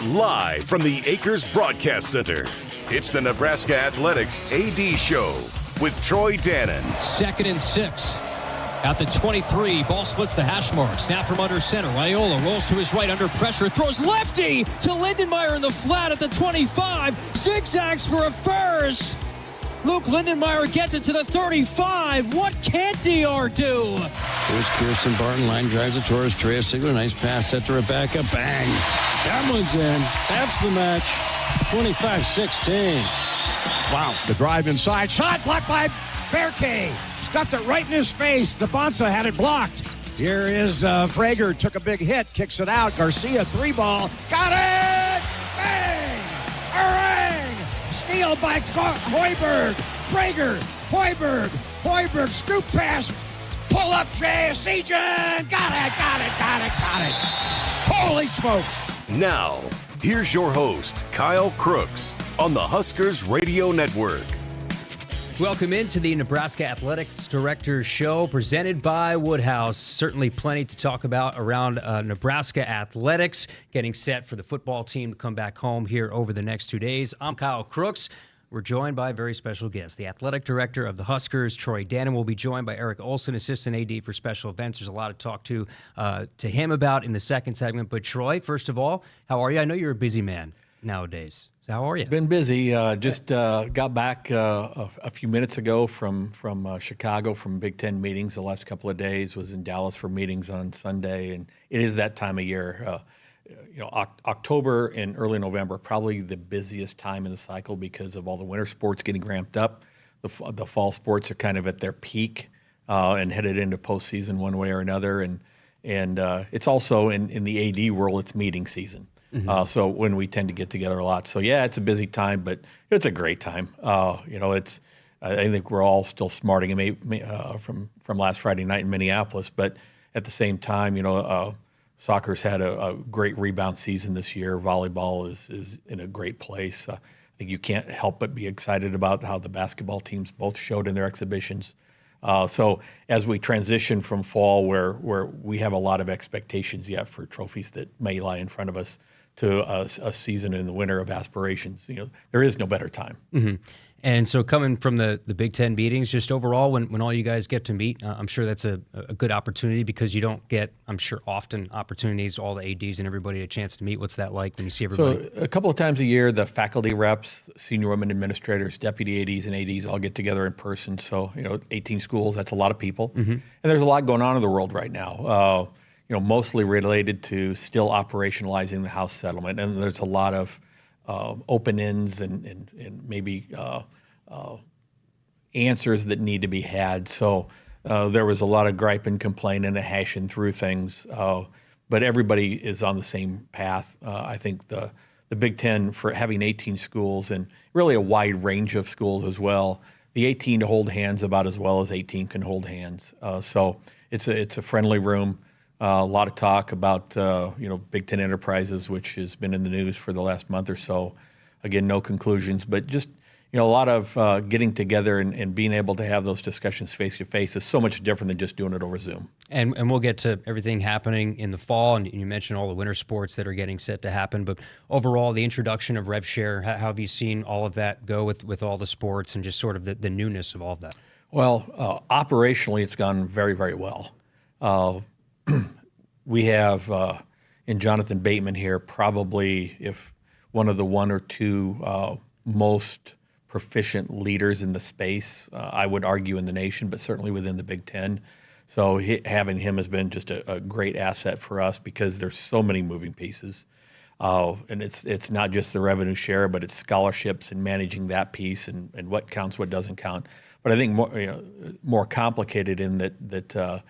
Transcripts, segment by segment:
Live from the Akrs Broadcast Center, it's the Nebraska Athletics AD Show with Troy Dannon. 2nd and 6. At the 23, ball splits the hash mark. Snap from under center. Raiola rolls to his right under pressure. Throws lefty to Lindenmeyer in the flat at the 25. Zigzags for a first. Luke Lindenmeyer gets it to the 35. What can't DR do? Here's Kirsten Barton. Line drives it towards Trey Sigler. Nice pass set to Rebecca. Bang. That one's in. That's the match. 25-16. Wow. The drive inside. Shot blocked by Berkey. Stuffed it right in his face. DeBonsa had it blocked. Here is Prager. Took a big hit. Kicks it out. Garcia, 3-ball. Got it! Bang! Harang! Steal by Hoiberg. Prager. Hoiberg. Scoop pass. Pull up Jay. Sejan. Got it. Holy smokes. Now, here's your host, Kyle Crooks, on the Huskers Radio Network. Welcome into the Nebraska Athletics Director's Show presented by Woodhouse. Certainly plenty to talk about around Nebraska Athletics, getting set for the football team to come back home here over the next 2 days. I'm Kyle Crooks. We're joined by a very special guest. The athletic director of the Huskers, Troy Dannon, will be joined by Eric Olson, assistant AD for special events. There's a lot to talk to him about in the second segment. But Troy, first of all, how are you? I know you're a busy man nowadays. So how are you? Been busy. Just got back a few minutes ago from Chicago from Big Ten meetings the last couple of days. Was in Dallas for meetings on Sunday, and it is that time of year. October and early November probably the busiest time in the cycle because of all the winter sports getting ramped up. The fall sports are kind of at their peak and headed into postseason one way or another. And it's also in the AD world, it's meeting season. Mm-hmm. So when we tend to get together a lot. So yeah, it's a busy time, but it's a great time. I think we're all still smarting from last Friday night in Minneapolis, but at the same time, soccer's had a great rebound season this year. Volleyball is in a great place. I think you can't help but be excited about how the basketball teams both showed in their exhibitions. So as we transition from fall, where we have a lot of expectations yet for trophies that may lie in front of us, to a season in the winter of aspirations, there is no better time. Mm-hmm. And so coming from the Big Ten meetings, just overall, when all you guys get to meet, I'm sure that's a good opportunity because you don't get, I'm sure, often opportunities, all the ADs and everybody a chance to meet. What's that like when you see everybody? So a couple of times a year, the faculty reps, senior women administrators, deputy ADs and ADs all get together in person. So, 18 schools, that's a lot of people. Mm-hmm. And there's a lot going on in the world right now, mostly related to still operationalizing the House settlement. And there's a lot of open ends and maybe answers that need to be had. So there was a lot of gripe and complaint and hashing through things, but everybody is on the same path. I think the Big Ten, for having 18 schools and really a wide range of schools as well, the 18 to hold hands about as well as 18 can hold hands. So it's a friendly room. A lot of talk about, Big Ten Enterprises, which has been in the news for the last month or so. Again, no conclusions, but just, a lot of getting together and being able to have those discussions face-to-face is so much different than just doing it over Zoom. And we'll get to everything happening in the fall, and you mentioned all the winter sports that are getting set to happen. But overall, the introduction of RevShare, how have you seen all of that go with all the sports and just sort of the newness of all of that? Well, operationally, it's gone very, very well. We have, in Jonathan Bateman here, probably if one of the one or two most proficient leaders in the space, I would argue in the nation, but certainly within the Big Ten. So having him has been just a great asset for us because there's so many moving pieces. And it's not just the revenue share, but it's scholarships and managing that piece and what counts, what doesn't count. But I think more complicated in that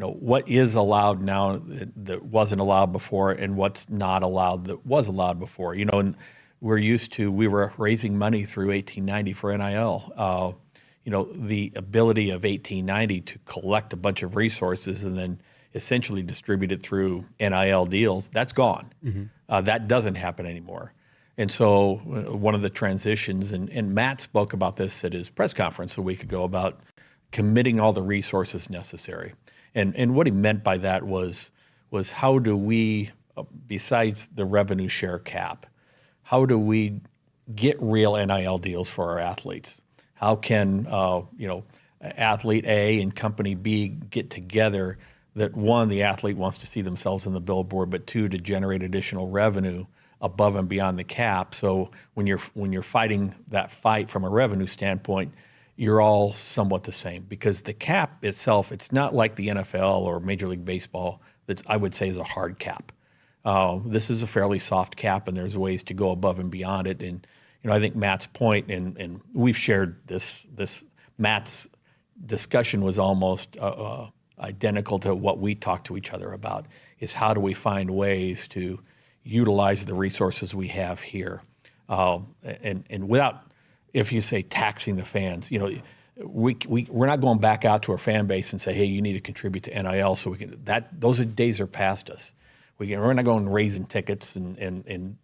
what is allowed now that wasn't allowed before and what's not allowed that was allowed before. And we were raising money through 1890 for NIL. The ability of 1890 to collect a bunch of resources and then essentially distribute it through NIL deals, that's gone. Mm-hmm. That doesn't happen anymore. And so one of the transitions, and Matt spoke about this at his press conference a week ago about committing all the resources necessary. And what he meant by that was how do we besides the revenue share cap, how do we get real NIL deals for our athletes? How can athlete A and company B get together that, one, the athlete wants to see themselves in the billboard, but two, to generate additional revenue above and beyond the cap. So when you're fighting that fight from a revenue standpoint, you're all somewhat the same, because the cap itself, it's not like the NFL or Major League Baseball that I would say is a hard cap. This is a fairly soft cap, and there's ways to go above and beyond it. And I think Matt's point, and we've shared this. Matt's discussion was almost identical to what we talked to each other about, is how do we find ways to utilize the resources we have here, and without, if you say, taxing the fans. We're not going back out to our fan base and say, hey, you need to contribute to NIL so we can. Those days are past us. We're not going raising tickets and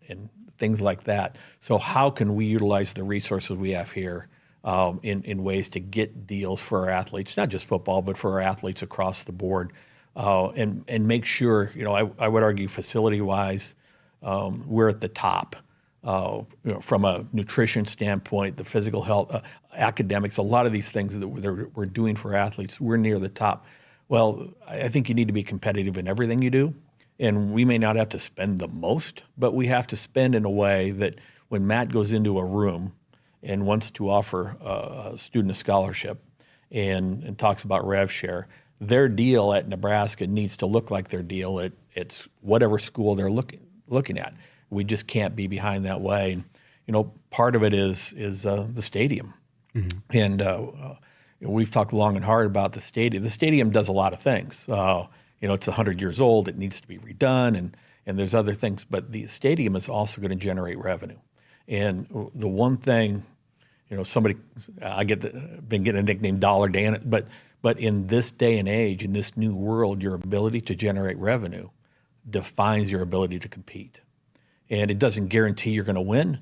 things like that. So how can we utilize the resources we have here in ways to get deals for our athletes, not just football, but for our athletes across the board, and make sure, I would argue facility-wise, we're at the top. From a nutrition standpoint, the physical health, academics, a lot of these things that we're doing for athletes, we're near the top. Well, I think you need to be competitive in everything you do, and we may not have to spend the most, but we have to spend in a way that when Matt goes into a room and wants to offer a student a scholarship and talks about rev share, their deal at Nebraska needs to look like their deal at whatever school they're looking at. We just can't be behind that way. And, part of it is the stadium. Mm-hmm. And we've talked long and hard about the stadium. The stadium does a lot of things. It's 100 years old. It needs to be redone, and there's other things. But the stadium is also going to generate revenue. And the one thing, been getting a nickname Dollar Dan, but in this day and age, in this new world, your ability to generate revenue defines your ability to compete. And it doesn't guarantee you're going to win,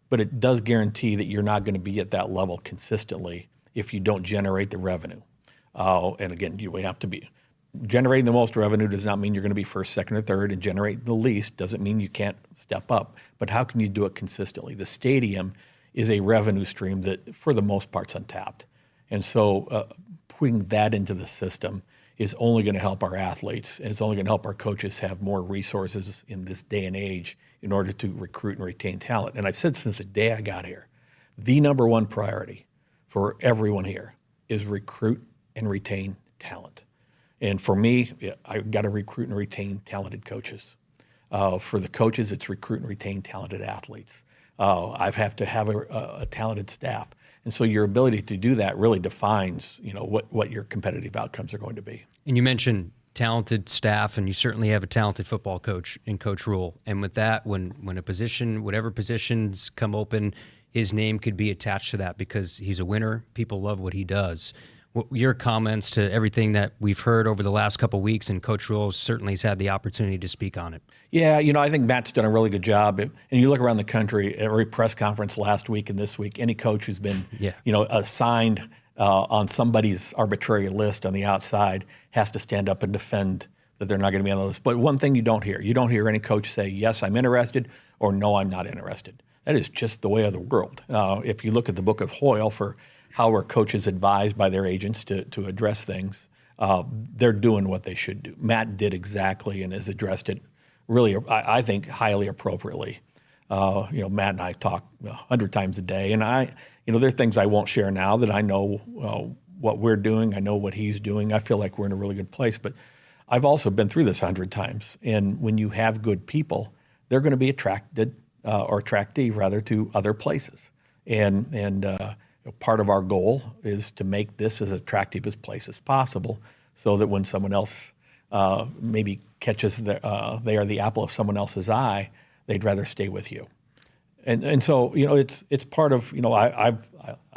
but it does guarantee that you're not going to be at that level consistently if you don't generate the revenue. And again, you have to be generating the most revenue does not mean you're going to be first, second, or third, and generating the least doesn't mean you can't step up. But how can you do it consistently? The stadium is a revenue stream that, for the most part, is untapped. And so putting that into the system is only going to help our athletes, and it's only going to help our coaches have more resources in this day and age in order to recruit and retain talent. And I've said since the day I got here, the number one priority for everyone here is recruit and retain talent. And for me, I've got to recruit and retain talented coaches. For the coaches, it's recruit and retain talented athletes. I have to have a talented staff. And so your ability to do that really defines, what your competitive outcomes are going to be. And you mentioned talented staff, and you certainly have a talented football coach in Coach Rule. And with that, when a position, whatever positions come open, his name could be attached to that because he's a winner. People love what he does. Your comments to everything that we've heard over the last couple of weeks, and Coach Rule certainly has had the opportunity to speak on it. Yeah, I think Matt's done a really good job. And you look around the country, every press conference last week and this week, any coach who's been, assigned on somebody's arbitrary list on the outside has to stand up and defend that they're not going to be on the list. But one thing you don't hear any coach say, yes, I'm interested, or no, I'm not interested. That is just the way of the world. If you look at the book of Hoyle for how are coaches advised by their agents to address things, they're doing what they should do. Matt did exactly and has addressed it really, I think, highly appropriately. Matt and I talk 100 times a day, and there are things I won't share now that I know what we're doing. I know what he's doing. I feel like we're in a really good place, but I've also been through this 100 times. And when you have good people, they're going to be attracted or attractive rather to other places. And part of our goal is to make this as attractive as place as possible, so that when someone else maybe catches they are the apple of someone else's eye, they'd rather stay with you. And so it's part of I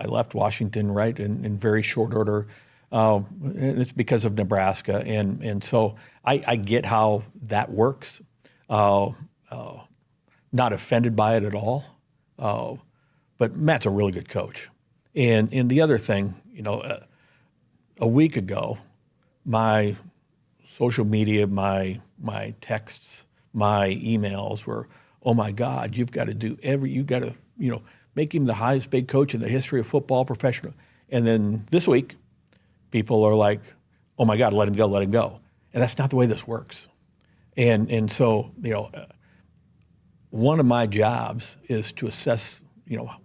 left Washington right in very short order, and it's because of Nebraska, and so I get how that works. Not offended by it at all, but Matt's a really good coach. And the other thing, a week ago, my social media, my texts, my emails were, oh my God, you got to make him the highest paid coach in the history of football professional. And then this week, people are like, oh my God, let him go. And that's not the way this works. And so, one of my jobs is to assess,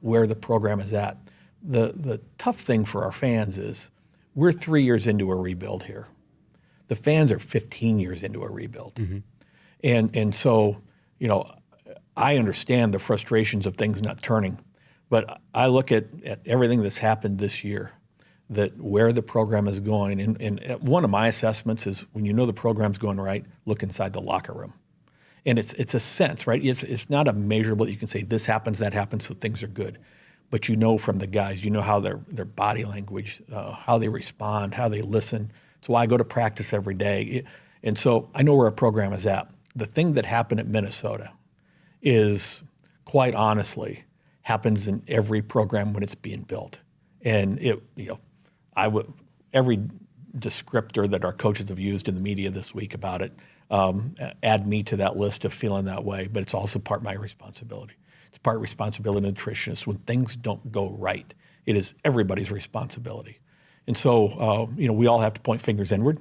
where the program is at. The tough thing for our fans is we're 3 years into a rebuild here. The fans are 15 years into a rebuild. Mm-hmm. And so, I understand the frustrations of things not turning, but I look at everything that's happened this year, that where the program is going. And one of my assessments is when you know the program's going right, look inside the locker room. And it's a sense, right? It's not a measurable, you can say this happens, that happens, so things are good. But from the guys, how their body language, how they respond, how they listen. It's why I go to practice every day. And so I know where a program is at. The thing that happened at Minnesota is, quite honestly, happens in every program when it's being built. And every descriptor that our coaches have used in the media this week about it, add me to that list of feeling that way, but it's also part of my responsibility. It's part responsibility of nutritionists. When things don't go right, it is everybody's responsibility. And so, we all have to point fingers inward.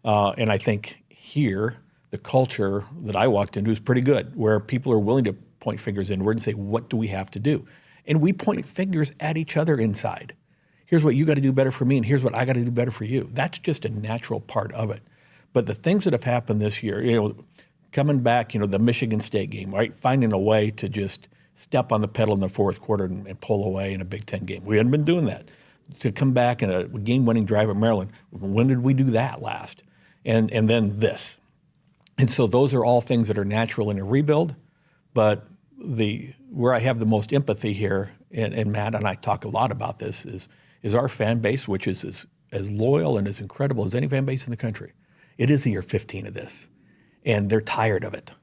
And I think here, the culture that I walked into is pretty good, where people are willing to point fingers inward and say, what do we have to do? And we point fingers at each other inside. Here's what you got to do better for me, and here's what I got to do better for you. That's just a natural part of it. But the things that have happened this year, coming back, the Michigan State game, right? Finding a way to just step on the pedal in the fourth quarter and pull away in a Big Ten game. We hadn't been doing that. To come back in a game-winning drive at Maryland, when did we do that last? And then this. And so those are all things that are natural in a rebuild. But where I have the most empathy here, and Matt and I talk a lot about this, is our fan base, which is as loyal and as incredible as any fan base in the country. It is year 15 of this, and they're tired of it.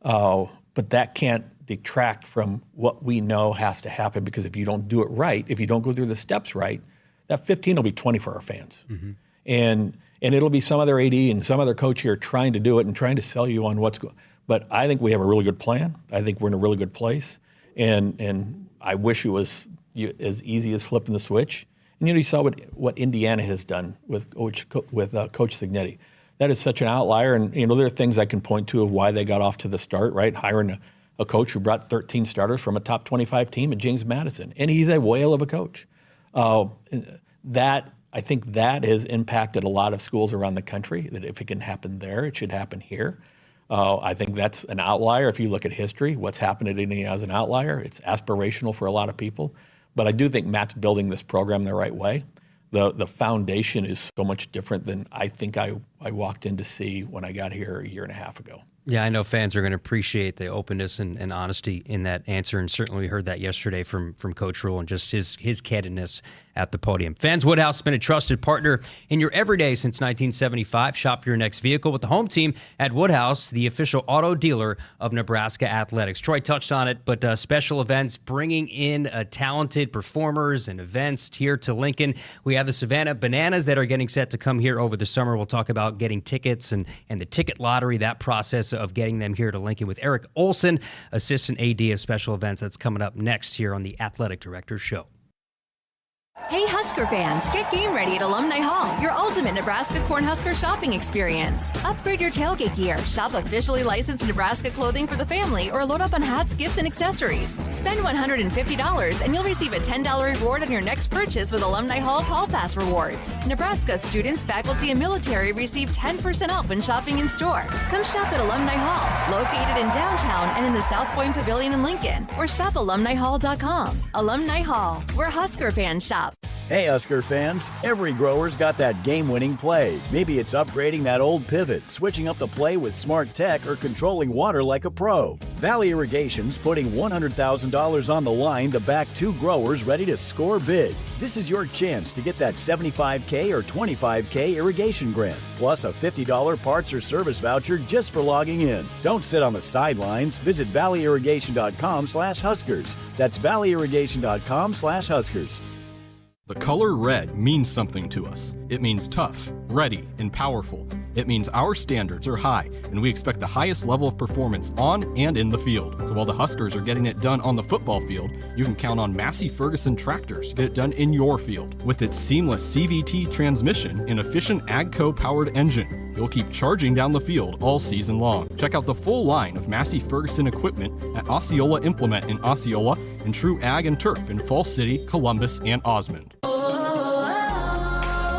But that can't detract from what we know has to happen, because if you don't do it right, if you don't go through the steps right, that 15 will be 20 for our fans. Mm-hmm. And it'll be some other AD and some other coach here trying to do it and trying to sell you on what's going. But I think we have a really good plan. I think we're in a really good place. And I wish it was as easy as flipping the switch. And you saw what Indiana has done with Coach Cignetti. That is such an outlier. And there are things I can point to of why they got off to the start, right? Hiring a coach who brought 13 starters from a top 25 team at James Madison. And he's a whale of a coach. I think that has impacted a lot of schools around the country, that if it can happen there, it should happen here. I think that's an outlier. If you look at history, what's happened at Indiana is an outlier. It's aspirational for a lot of people. But I do think Matt's building this program the right way. The foundation is so much different than I think I walked in to see when I got here a year and a half ago. Yeah, I know fans are going to appreciate the openness and honesty in that answer, and certainly we heard that yesterday from Coach Rule and just his candidness at the podium. Fans Woodhouse has been a trusted partner in your everyday since 1975. Shop your next vehicle with the home team at Woodhouse, the official auto dealer of Nebraska Athletics. Troy touched on it, but special events, bringing in talented performers and events here to Lincoln. We have the Savannah Bananas that are getting set to come here over the summer. We'll talk about getting tickets and the ticket lottery, that process of getting them here to Lincoln with Eric Olson, Assistant AD of Special Events. That's coming up next here on the Athletic Directors Show. Hey Husker fans, get game ready at Alumni Hall, your ultimate Nebraska Cornhusker shopping experience. Upgrade your tailgate gear, shop officially licensed Nebraska clothing for the family, or load up on hats, gifts, and accessories. Spend $150 and you'll receive a $10 reward on your next purchase with Alumni Hall's Hall Pass rewards. Nebraska students, faculty, and military receive 10% off when shopping in store. Come shop at Alumni Hall, located in downtown and in the South Point Pavilion in Lincoln, or shop alumnihall.com. Alumni Hall, where Husker fans shop. Hey Husker fans, every grower's got that game-winning play. Maybe it's upgrading that old pivot, switching up the play with smart tech, or controlling water like a pro. Valley Irrigation's putting $100,000 on the line to back two growers ready to score big. This is your chance to get that $75K or $25K irrigation grant, plus a $50 parts or service voucher just for logging in. Don't sit on the sidelines. Visit valleyirrigation.com/Huskers. That's valleyirrigation.com/Huskers. The color red means something to us. It means tough, ready, and powerful. It means our standards are high, and we expect the highest level of performance on and in the field. So while the Huskers are getting it done on the football field, you can count on Massey Ferguson tractors to get it done in your field. With its seamless CVT transmission and efficient AGCO-powered engine, you'll keep charging down the field all season long. Check out the full line of Massey Ferguson equipment at Osceola Implement in Osceola and True Ag and Turf in Falls City, Columbus, and Osmond.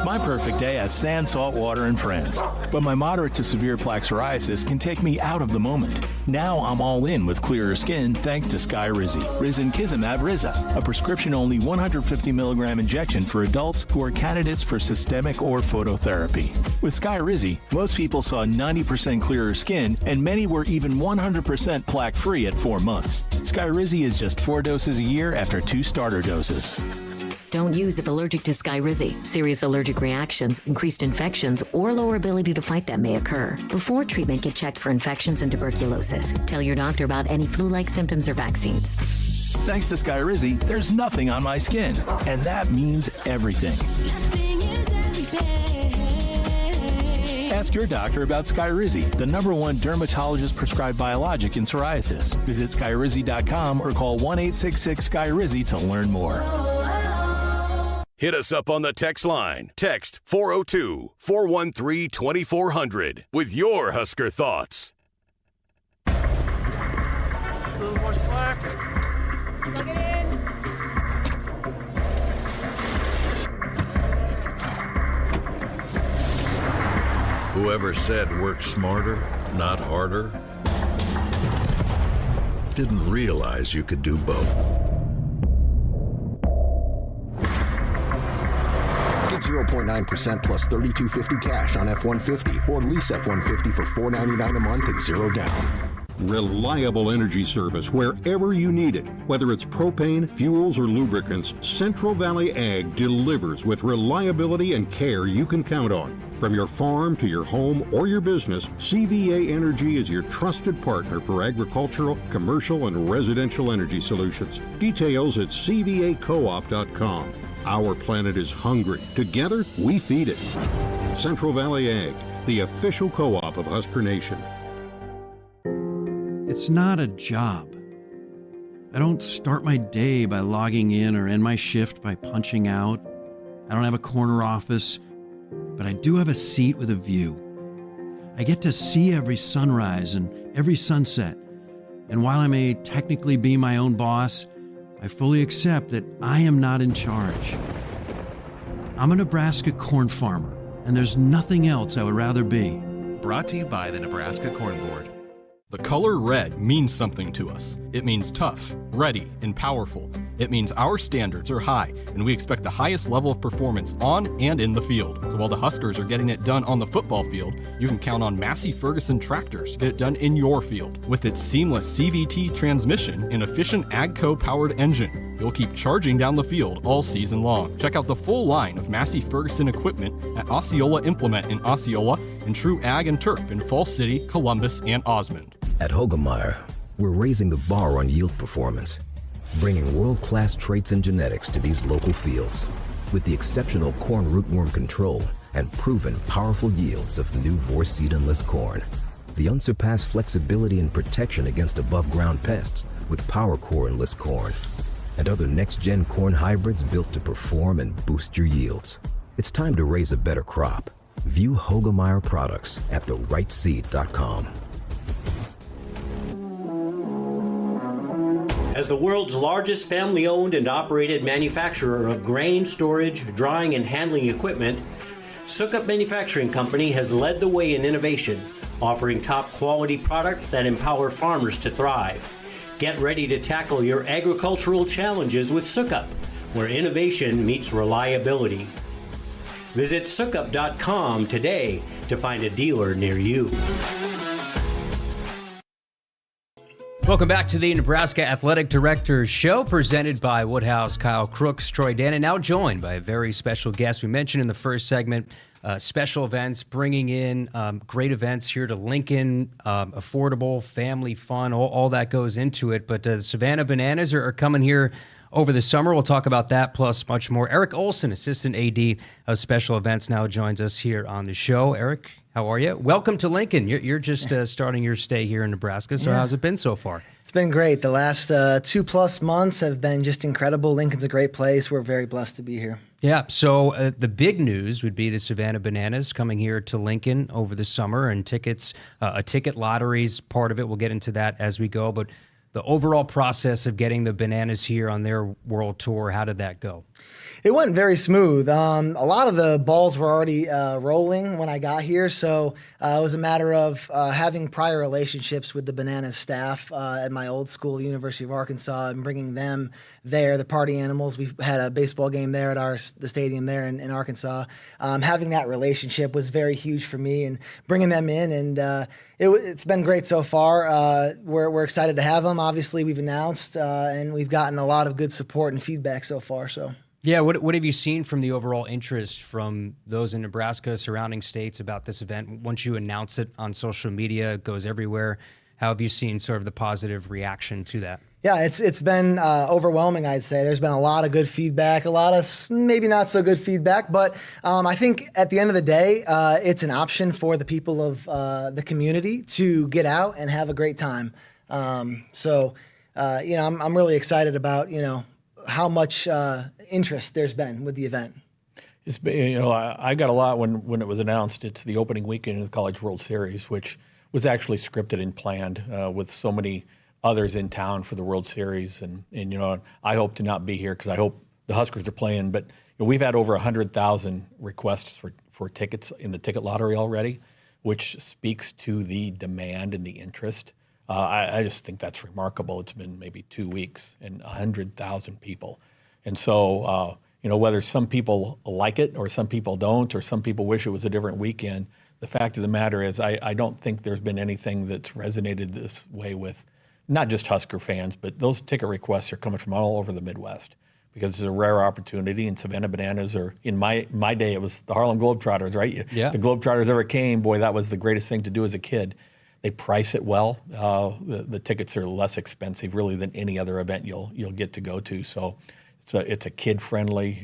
My perfect day has sand, salt water, and friends. But my moderate to severe plaque psoriasis can take me out of the moment. Now I'm all in with clearer skin thanks to Skyrizi. Risankizumab Riza, a prescription-only 150 milligram injection for adults who are candidates for systemic or phototherapy. With Skyrizi, most people saw 90% clearer skin, and many were even 100% plaque-free at 4 months. Skyrizi is just 4 doses a year after 2 starter doses. Don't use if allergic to Skyrizi. Serious allergic reactions, increased infections, or lower ability to fight them may occur. Before treatment, get checked for infections and tuberculosis. Tell your doctor about any flu-like symptoms or vaccines. Thanks to Skyrizi, there's nothing on my skin, and that means everything. Ask your doctor about Skyrizi, the #1 dermatologist-prescribed biologic in psoriasis. Visit Skyrizi.com or call 1-866-SKYRIZI to learn more. Hit us up on the text line. Text 402-413-2400 with your Husker thoughts. A little more slack. Plug it in. Whoever said work smarter, not harder, didn't realize you could do both. Get 0.9% plus $3,250 cash on F-150 or lease F-150 for $499 a month and 0 down. Reliable energy service wherever you need it. Whether it's propane, fuels, or lubricants, Central Valley Ag delivers with reliability and care you can count on. From your farm to your home or your business, CVA Energy is your trusted partner for agricultural, commercial, and residential energy solutions. Details at cvacoop.com. Our planet is hungry. Together, we feed it. Central Valley Ag, the official co-op of Husker Nation. It's not a job. I don't start my day by logging in or end my shift by punching out. I don't have a corner office, but I do have a seat with a view. I get to see every sunrise and every sunset. And while I may technically be my own boss, I fully accept that I am not in charge. I'm a Nebraska corn farmer, and there's nothing else I would rather be. Brought to you by the Nebraska Corn Board. The color red means something to us. It means tough, ready, and powerful. It means our standards are high, and we expect the highest level of performance on and in the field. So while the Huskers are getting it done on the football field, you can count on Massey Ferguson tractors to get it done in your field. With its seamless CVT transmission and efficient AGCO-powered engine, you'll keep charging down the field all season long. Check out the full line of Massey Ferguson equipment at Osceola Implement in Osceola and True Ag and Turf in Falls City, Columbus, and Osmond. At Hogemeyer, we're raising the bar on yield performance, bringing world-class traits and genetics to these local fields with the exceptional corn rootworm control and proven powerful yields of new Vorseed Enlist corn. The unsurpassed flexibility and protection against above-ground pests with PowerCore Enlist corn and other next-gen corn hybrids built to perform and boost your yields. It's time to raise a better crop. View Hogemeyer products at therightseed.com. As the world's largest family-owned and operated manufacturer of grain storage, drying, and handling equipment, Sukup Manufacturing Company has led the way in innovation, offering top-quality products that empower farmers to thrive. Get ready to tackle your agricultural challenges with Sukup, where innovation meets reliability. Visit sukup.com today to find a dealer near you. Welcome back to the Nebraska Athletic Directors Show, presented by Woodhouse, Kyle Crooks, Troy Dan, and now joined by a very special guest. We mentioned in the first segment, special events, bringing in great events here to Lincoln, affordable, family fun, all that goes into it. But Savannah Bananas are coming here over the summer. We'll talk about that plus much more. Eric Olson, Assistant AD of Special Events, now joins us here on the show. Eric, How are you? Welcome to Lincoln. You're just starting your stay here in Nebraska, so how's it been so far? It's been great. The last 2+ months have been just incredible. Lincoln's a great place. We're very blessed to be here. Yeah, so the big news would be the Savannah Bananas coming here to Lincoln over the summer, and tickets, a ticket lottery's part of it. We'll get into that as we go, but the overall process of getting the Bananas here on their world tour, how did that go? It went very smooth. A lot of the balls were already rolling when I got here, so it was a matter of having prior relationships with the Bananas staff at my old school, the University of Arkansas, and bringing them there, the party animals. We had a baseball game there at the stadium there in Arkansas. Having that relationship was very huge for me, and bringing them in, and it's been great so far. We're excited to have them. Obviously, we've announced, and we've gotten a lot of good support and feedback so far. So. Yeah, what have you seen from the overall interest from those in Nebraska, surrounding states about this event? Once you announce it on social media, it goes everywhere. How have you seen sort of the positive reaction to that? Yeah, it's been overwhelming, I'd say. There's been a lot of good feedback, a lot of maybe not so good feedback, but I think at the end of the day, it's an option for the people of the community to get out and have a great time. I'm really excited about, how much interest there's been with the event. It's been, I got a lot when it was announced. It's the opening weekend of the College World Series, which was actually scripted and planned with so many others in town for the World Series. And I hope to not be here because I hope the Huskers are playing. But we've had over 100,000 requests for tickets in the ticket lottery already, which speaks to the demand and the interest. I just think that's remarkable. It's been maybe 2 weeks and 100,000 people. And so, whether some people like it or some people don't, or some people wish it was a different weekend, the fact of the matter is I don't think there's been anything that's resonated this way with not just Husker fans, but those ticket requests are coming from all over the Midwest because it's a rare opportunity, and Savannah Bananas are, in my day, it was the Harlem Globetrotters, right? Yeah. The Globetrotters ever came, boy, that was the greatest thing to do as a kid. They price it well. The tickets are less expensive, really, than any other event you'll get to go to. So it's a kid-friendly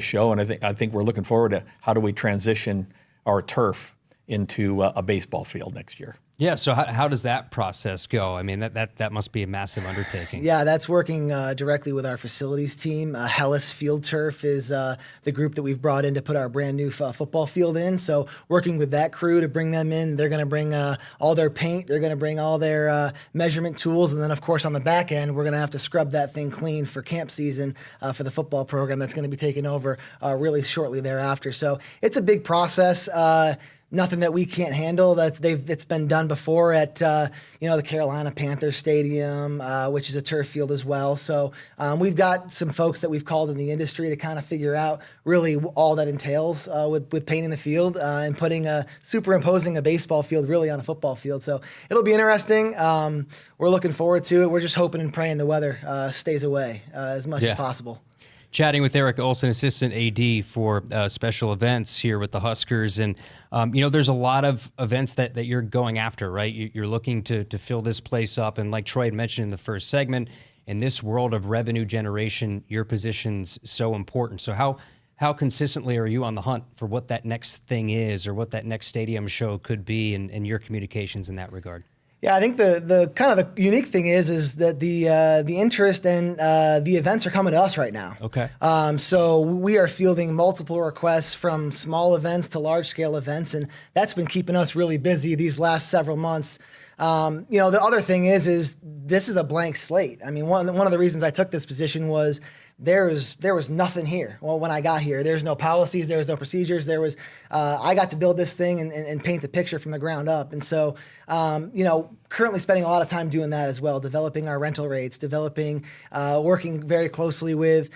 show, and I think we're looking forward to how do we transition our turf into a baseball field next year. Yeah, so how does that process go? I mean, that must be a massive undertaking. Yeah, that's working directly with our facilities team. Hellas Field Turf is the group that we've brought in to put our brand new football field in. So working with that crew to bring them in, they're going to bring all their paint, they're going to bring all their measurement tools, and then, of course, on the back end, we're going to have to scrub that thing clean for camp season for the football program that's going to be taken over really shortly thereafter. So it's a big process. Nothing that we can't handle. It's been done before at the Carolina Panthers Stadium, which is a turf field as well. So we've got some folks that we've called in the industry to kind of figure out really all that entails with painting the field and superimposing a baseball field really on a football field. So it'll be interesting. We're looking forward to it. We're just hoping and praying the weather stays away as much as possible. Chatting with Eric Olson, assistant AD for special events here with the Huskers. And, there's a lot of events that you're going after, right? You're looking to fill this place up. And like Troy had mentioned in the first segment, in this world of revenue generation, your position's so important. So how consistently are you on the hunt for what that next thing is or what that next stadium show could be and your communications in that regard? Yeah, I think the kind of the unique thing is that the interest and the events are coming to us right now. Okay. So we are fielding multiple requests from small events to large scale events, and that's been keeping us really busy these last several months. The other thing is this is a blank slate. I mean, one of the reasons I took this position was there was nothing here. Well, when I got here, there's no policies, there was no procedures. I got to build this thing and paint the picture from the ground up. And so, currently spending a lot of time doing that as well, developing our rental rates, working very closely with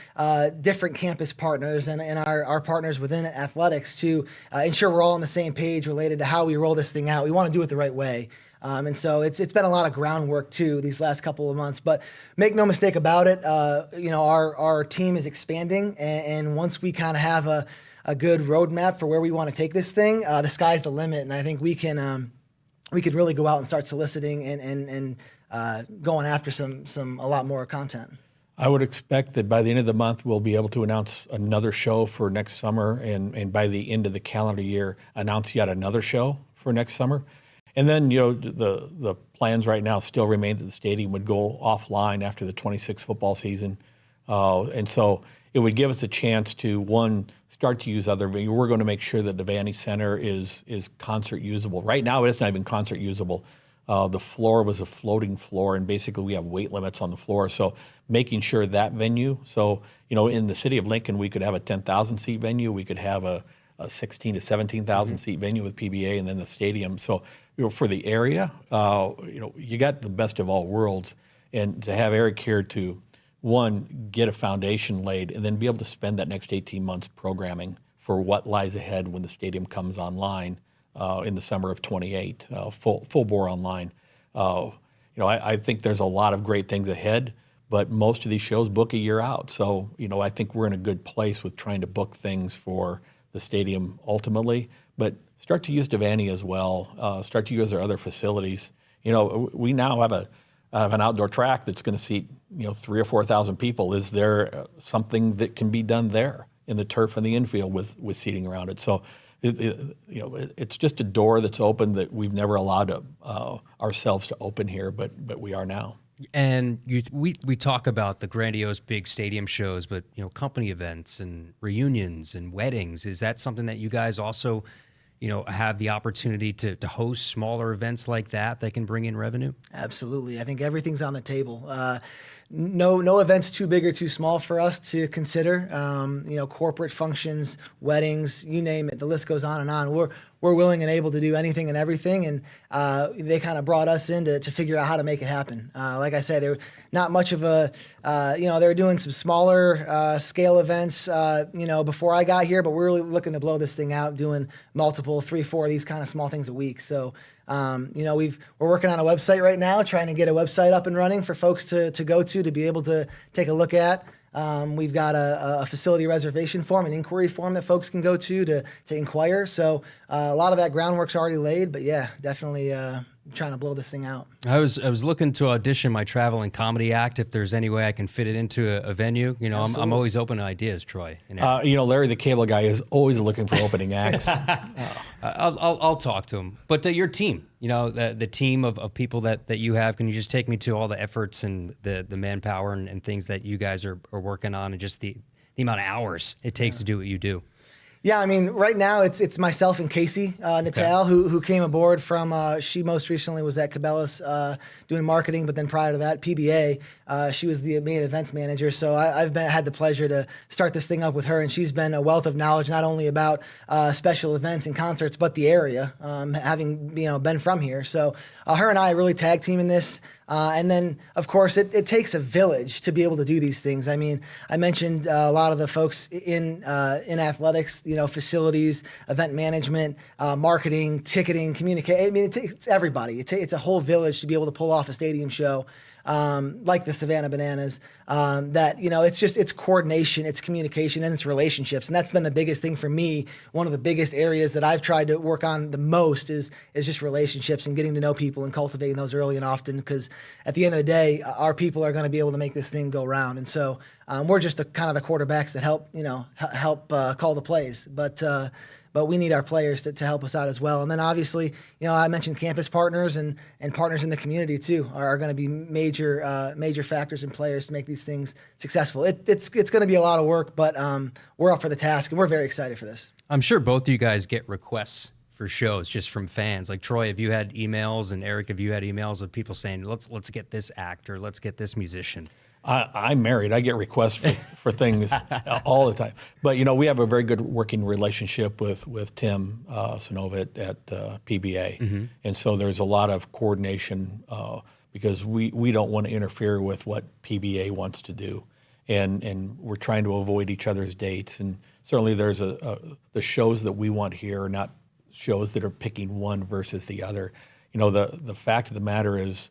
different campus partners and our partners within athletics to ensure we're all on the same page related to how we roll this thing out. We want to do it the right way. And so it's been a lot of groundwork too these last couple of months. But make no mistake about it, our team is expanding, and once we kind of have a good roadmap for where we want to take this thing, the sky's the limit. And I think we could really go out and start soliciting and going after a lot more content. I would expect that by the end of the month, we'll be able to announce another show for next summer, and by the end of the calendar year, announce yet another show for next summer. And then, the plans right now still remain that the stadium would go offline after the 26 football season. And so it would give us a chance to, one, start to use other venues. We're going to make sure that the Vandy Center is concert usable. Right now, it's not even concert usable. The floor was a floating floor, and basically we have weight limits on the floor. So making sure that venue, in the city of Lincoln, we could have a 10,000 seat venue. We could have a 16 to 17,000 seat venue with PBA, and then the stadium. So, for the area, you got the best of all worlds. And to have Eric here to, one, get a foundation laid, and then be able to spend that next 18 months programming for what lies ahead when the stadium comes online in the summer of 28, full bore online. I think there's a lot of great things ahead, but most of these shows book a year out. So, I think we're in a good place with trying to book things for the stadium ultimately, but start to use Devaney as well. Start to use our other facilities. We now have an outdoor track that's going to seat 3,000 or 4,000 people. Is there something that can be done there in the turf and the infield with seating around it? So it's just a door that's open that we've never allowed ourselves to open here, but we are now. And we talk about the grandiose big stadium shows, but company events and reunions and weddings, is that something that you guys also have the opportunity to host smaller events like that can bring in revenue? Absolutely. I think everything's on the table. No events too big or too small for us to consider. Corporate functions, weddings, you name it. The list goes on and on. We're willing and able to do anything and everything, and they kind of brought us in to figure out how to make it happen. Like I said, they were not much of a, they were doing some smaller scale events, before I got here, but we're really looking to blow this thing out, doing multiple, 3, 4 of these kind of small things a week. So, we're working on a website right now, trying to get a website up and running for folks to go to be able to take a look at. We've got a facility reservation form, an inquiry form that folks can go to inquire. So a lot of that groundwork's already laid, but yeah, definitely trying to blow this thing out. I was looking to audition my traveling comedy act if there's any way I can fit it into a venue. I'm always open to ideas, Troy. Larry the Cable Guy is always looking for opening acts. I'll talk to him. But your team, the team of people that you have, can you just take me to all the efforts and the manpower and things that you guys are working on, and just the amount of hours it takes to do what you do? Yeah, I mean, right now it's myself and Casey Natal, who came aboard from, she most recently was at Cabela's doing marketing, but then prior to that, PBA, she was the main events manager. So I've had the pleasure to start this thing up with her, and she's been a wealth of knowledge, not only about special events and concerts, but the area, having been from here. So her and I really tag teaming this. And then, of course, it takes a village to be able to do these things. I mean, I mentioned a lot of the folks in athletics, facilities, event management, marketing, ticketing, communication. I mean, it's everybody. It's a whole village to be able to pull off a stadium show. Like the Savannah Bananas, it's coordination, it's communication, and it's relationships. And that's been the biggest thing for me. One of the biggest areas that I've tried to work on the most is just relationships and getting to know people and cultivating those early and often, because at the end of the day, our people are going to be able to make this thing go round. And so we're just the quarterbacks that help call the plays. But we need our players to help us out as well. And then obviously, I mentioned campus partners and partners in the community too are going to be major factors and players to make these things successful. It's going to be a lot of work, but we're up for the task, and we're very excited for this. I'm sure both of you guys get requests for shows just from fans. Like Troy, have you had emails, and Eric, have you had emails of people saying, let's get this actor, let's get this musician? I'm married. I get requests for things all the time. But, we have a very good working relationship with Tim Sonova at PBA. Mm-hmm. And so there's a lot of coordination because we don't want to interfere with what PBA wants to do. And we're trying to avoid each other's dates. And certainly there's the shows that we want here are not shows that are picking one versus the other. The fact of the matter is,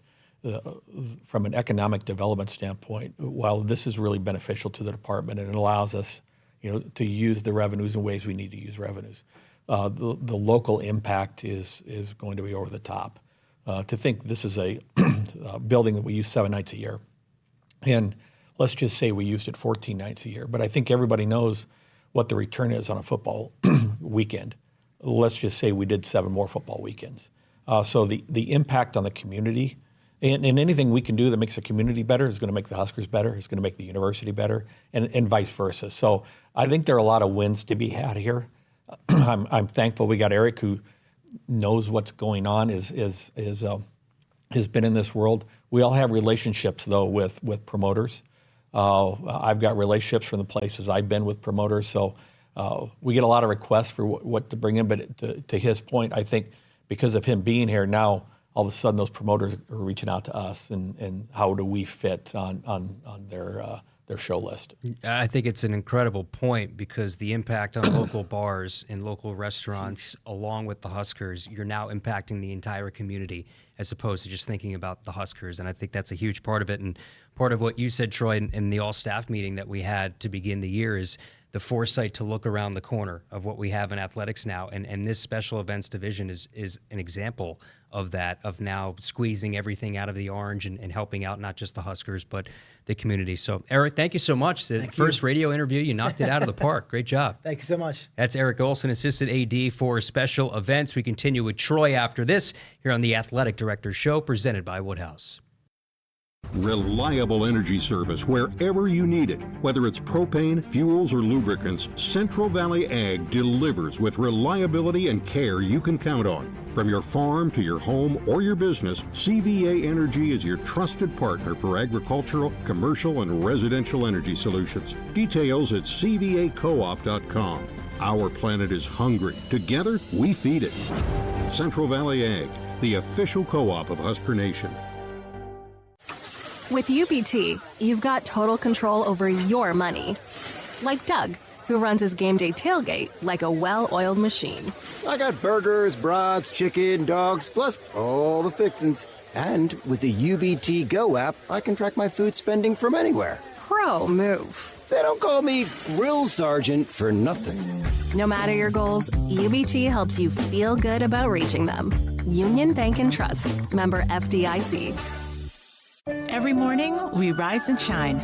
from an economic development standpoint, while this is really beneficial to the department and it allows us, to use the revenues in ways we need to use revenues, the local impact is going to be over the top. To think this is a building that we use 7 nights a year, and let's just say we used it 14 nights a year. But I think everybody knows what the return is on a football weekend. Let's just say we did 7 more football weekends. So the impact on the community, and anything we can do that makes the community better is going to make the Huskers better, is going to make the university better, and vice versa. So I think there are a lot of wins to be had here. I'm thankful we got Eric, who knows what's going on, has been in this world. We all have relationships, though, with promoters. I've got relationships from the places I've been with promoters, so we get a lot of requests for what to bring in. But to his point, I think because of him being here now, all of a sudden those promoters are reaching out to us, and how do we fit on their show list. I think it's an incredible point, because the impact on local bars and local restaurants, along with the Huskers, you're now impacting the entire community as opposed to just thinking about the Huskers. And I think that's a huge part of it. And part of what you said, Troy, in the all-staff meeting that we had to begin the year is the foresight to look around the corner of what we have in athletics now. And this special events division is an example of that, of now squeezing everything out of the orange and helping out not just the Huskers, but the community. So, Eric, thank you so much. The first radio interview, you knocked it out of the park. Great job. Thank you so much. That's Eric Olson, Assistant AD for Special Events. We continue with Troy after this here on the Athletic Director Show, presented by Woodhouse. Reliable energy service wherever you need it. Whether it's propane, fuels, or lubricants, Central Valley Ag delivers with reliability and care you can count on. From your farm to your home or your business, CVA Energy is your trusted partner for agricultural, commercial, and residential energy solutions. Details at cvacoop.com. Our planet is hungry. Together, we feed it. Central Valley Ag, the official co-op of Husker Nation. With UBT, you've got total control over your money. Like Doug, who runs his game day tailgate like a well-oiled machine. I got burgers, brats, chicken, dogs, plus all the fixins'. And with the UBT Go app, I can track my food spending from anywhere. Pro move. They don't call me Grill Sergeant for nothing. No matter your goals, UBT helps you feel good about reaching them. Union Bank and Trust. Member FDIC. Every morning, we rise and shine,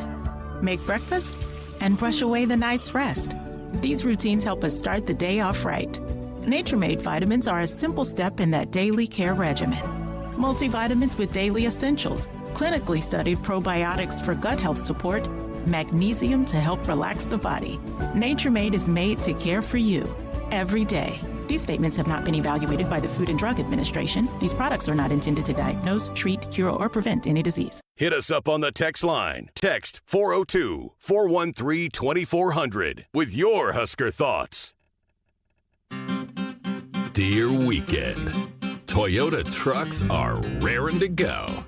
make breakfast, and brush away the night's rest. These routines help us start the day off right. Nature-Made vitamins are a simple step in that daily care regimen. Multivitamins with daily essentials, clinically studied probiotics for gut health support, magnesium to help relax the body. Nature-Made is made to care for you every day. These statements have not been evaluated by the Food and Drug Administration. These products are not intended to diagnose, treat, cure, or prevent any disease. Hit us up on the text line. Text 402-413-2400 with your Husker thoughts. Dear weekend, Toyota trucks are raring to go.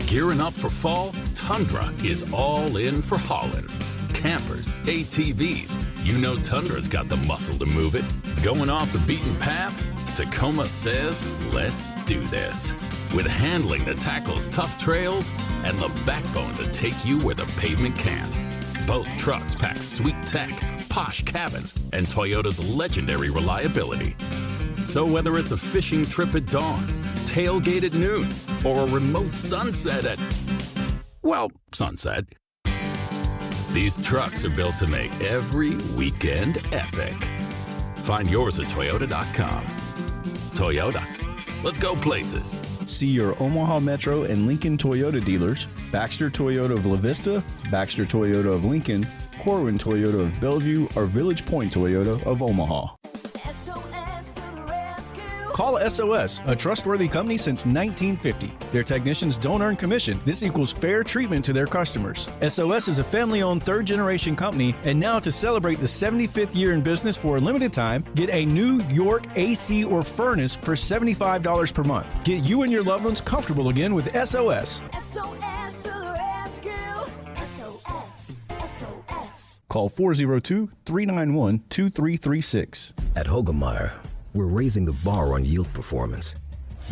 Gearing up for fall, Tundra is all in for hauling. Campers, ATVs, you know Tundra's got the muscle to move it. Going off the beaten path? Tacoma says, let's do this. With handling that tackles tough trails and the backbone to take you where the pavement can't. Both trucks pack sweet tech, posh cabins, and Toyota's legendary reliability. So whether it's a fishing trip at dawn, tailgate at noon, or a remote sunset at, well, sunset, these trucks are built to make every weekend epic. Find yours at Toyota.com. Toyota, let's go places. See your Omaha Metro and Lincoln Toyota dealers, Baxter Toyota of La Vista, Baxter Toyota of Lincoln, Corwin Toyota of Bellevue, or Village Point Toyota of Omaha. Call SOS, a trustworthy company since 1950. Their technicians don't earn commission. This equals fair treatment to their customers. SOS is a family-owned third-generation company, and now to celebrate the 75th year in business for a limited time, get a New York AC or furnace for $75 per month. Get you and your loved ones comfortable again with SOS. SOS to the rescue. SOS. Call 402-391-2336. At Hogemeyer, we're raising the bar on yield performance,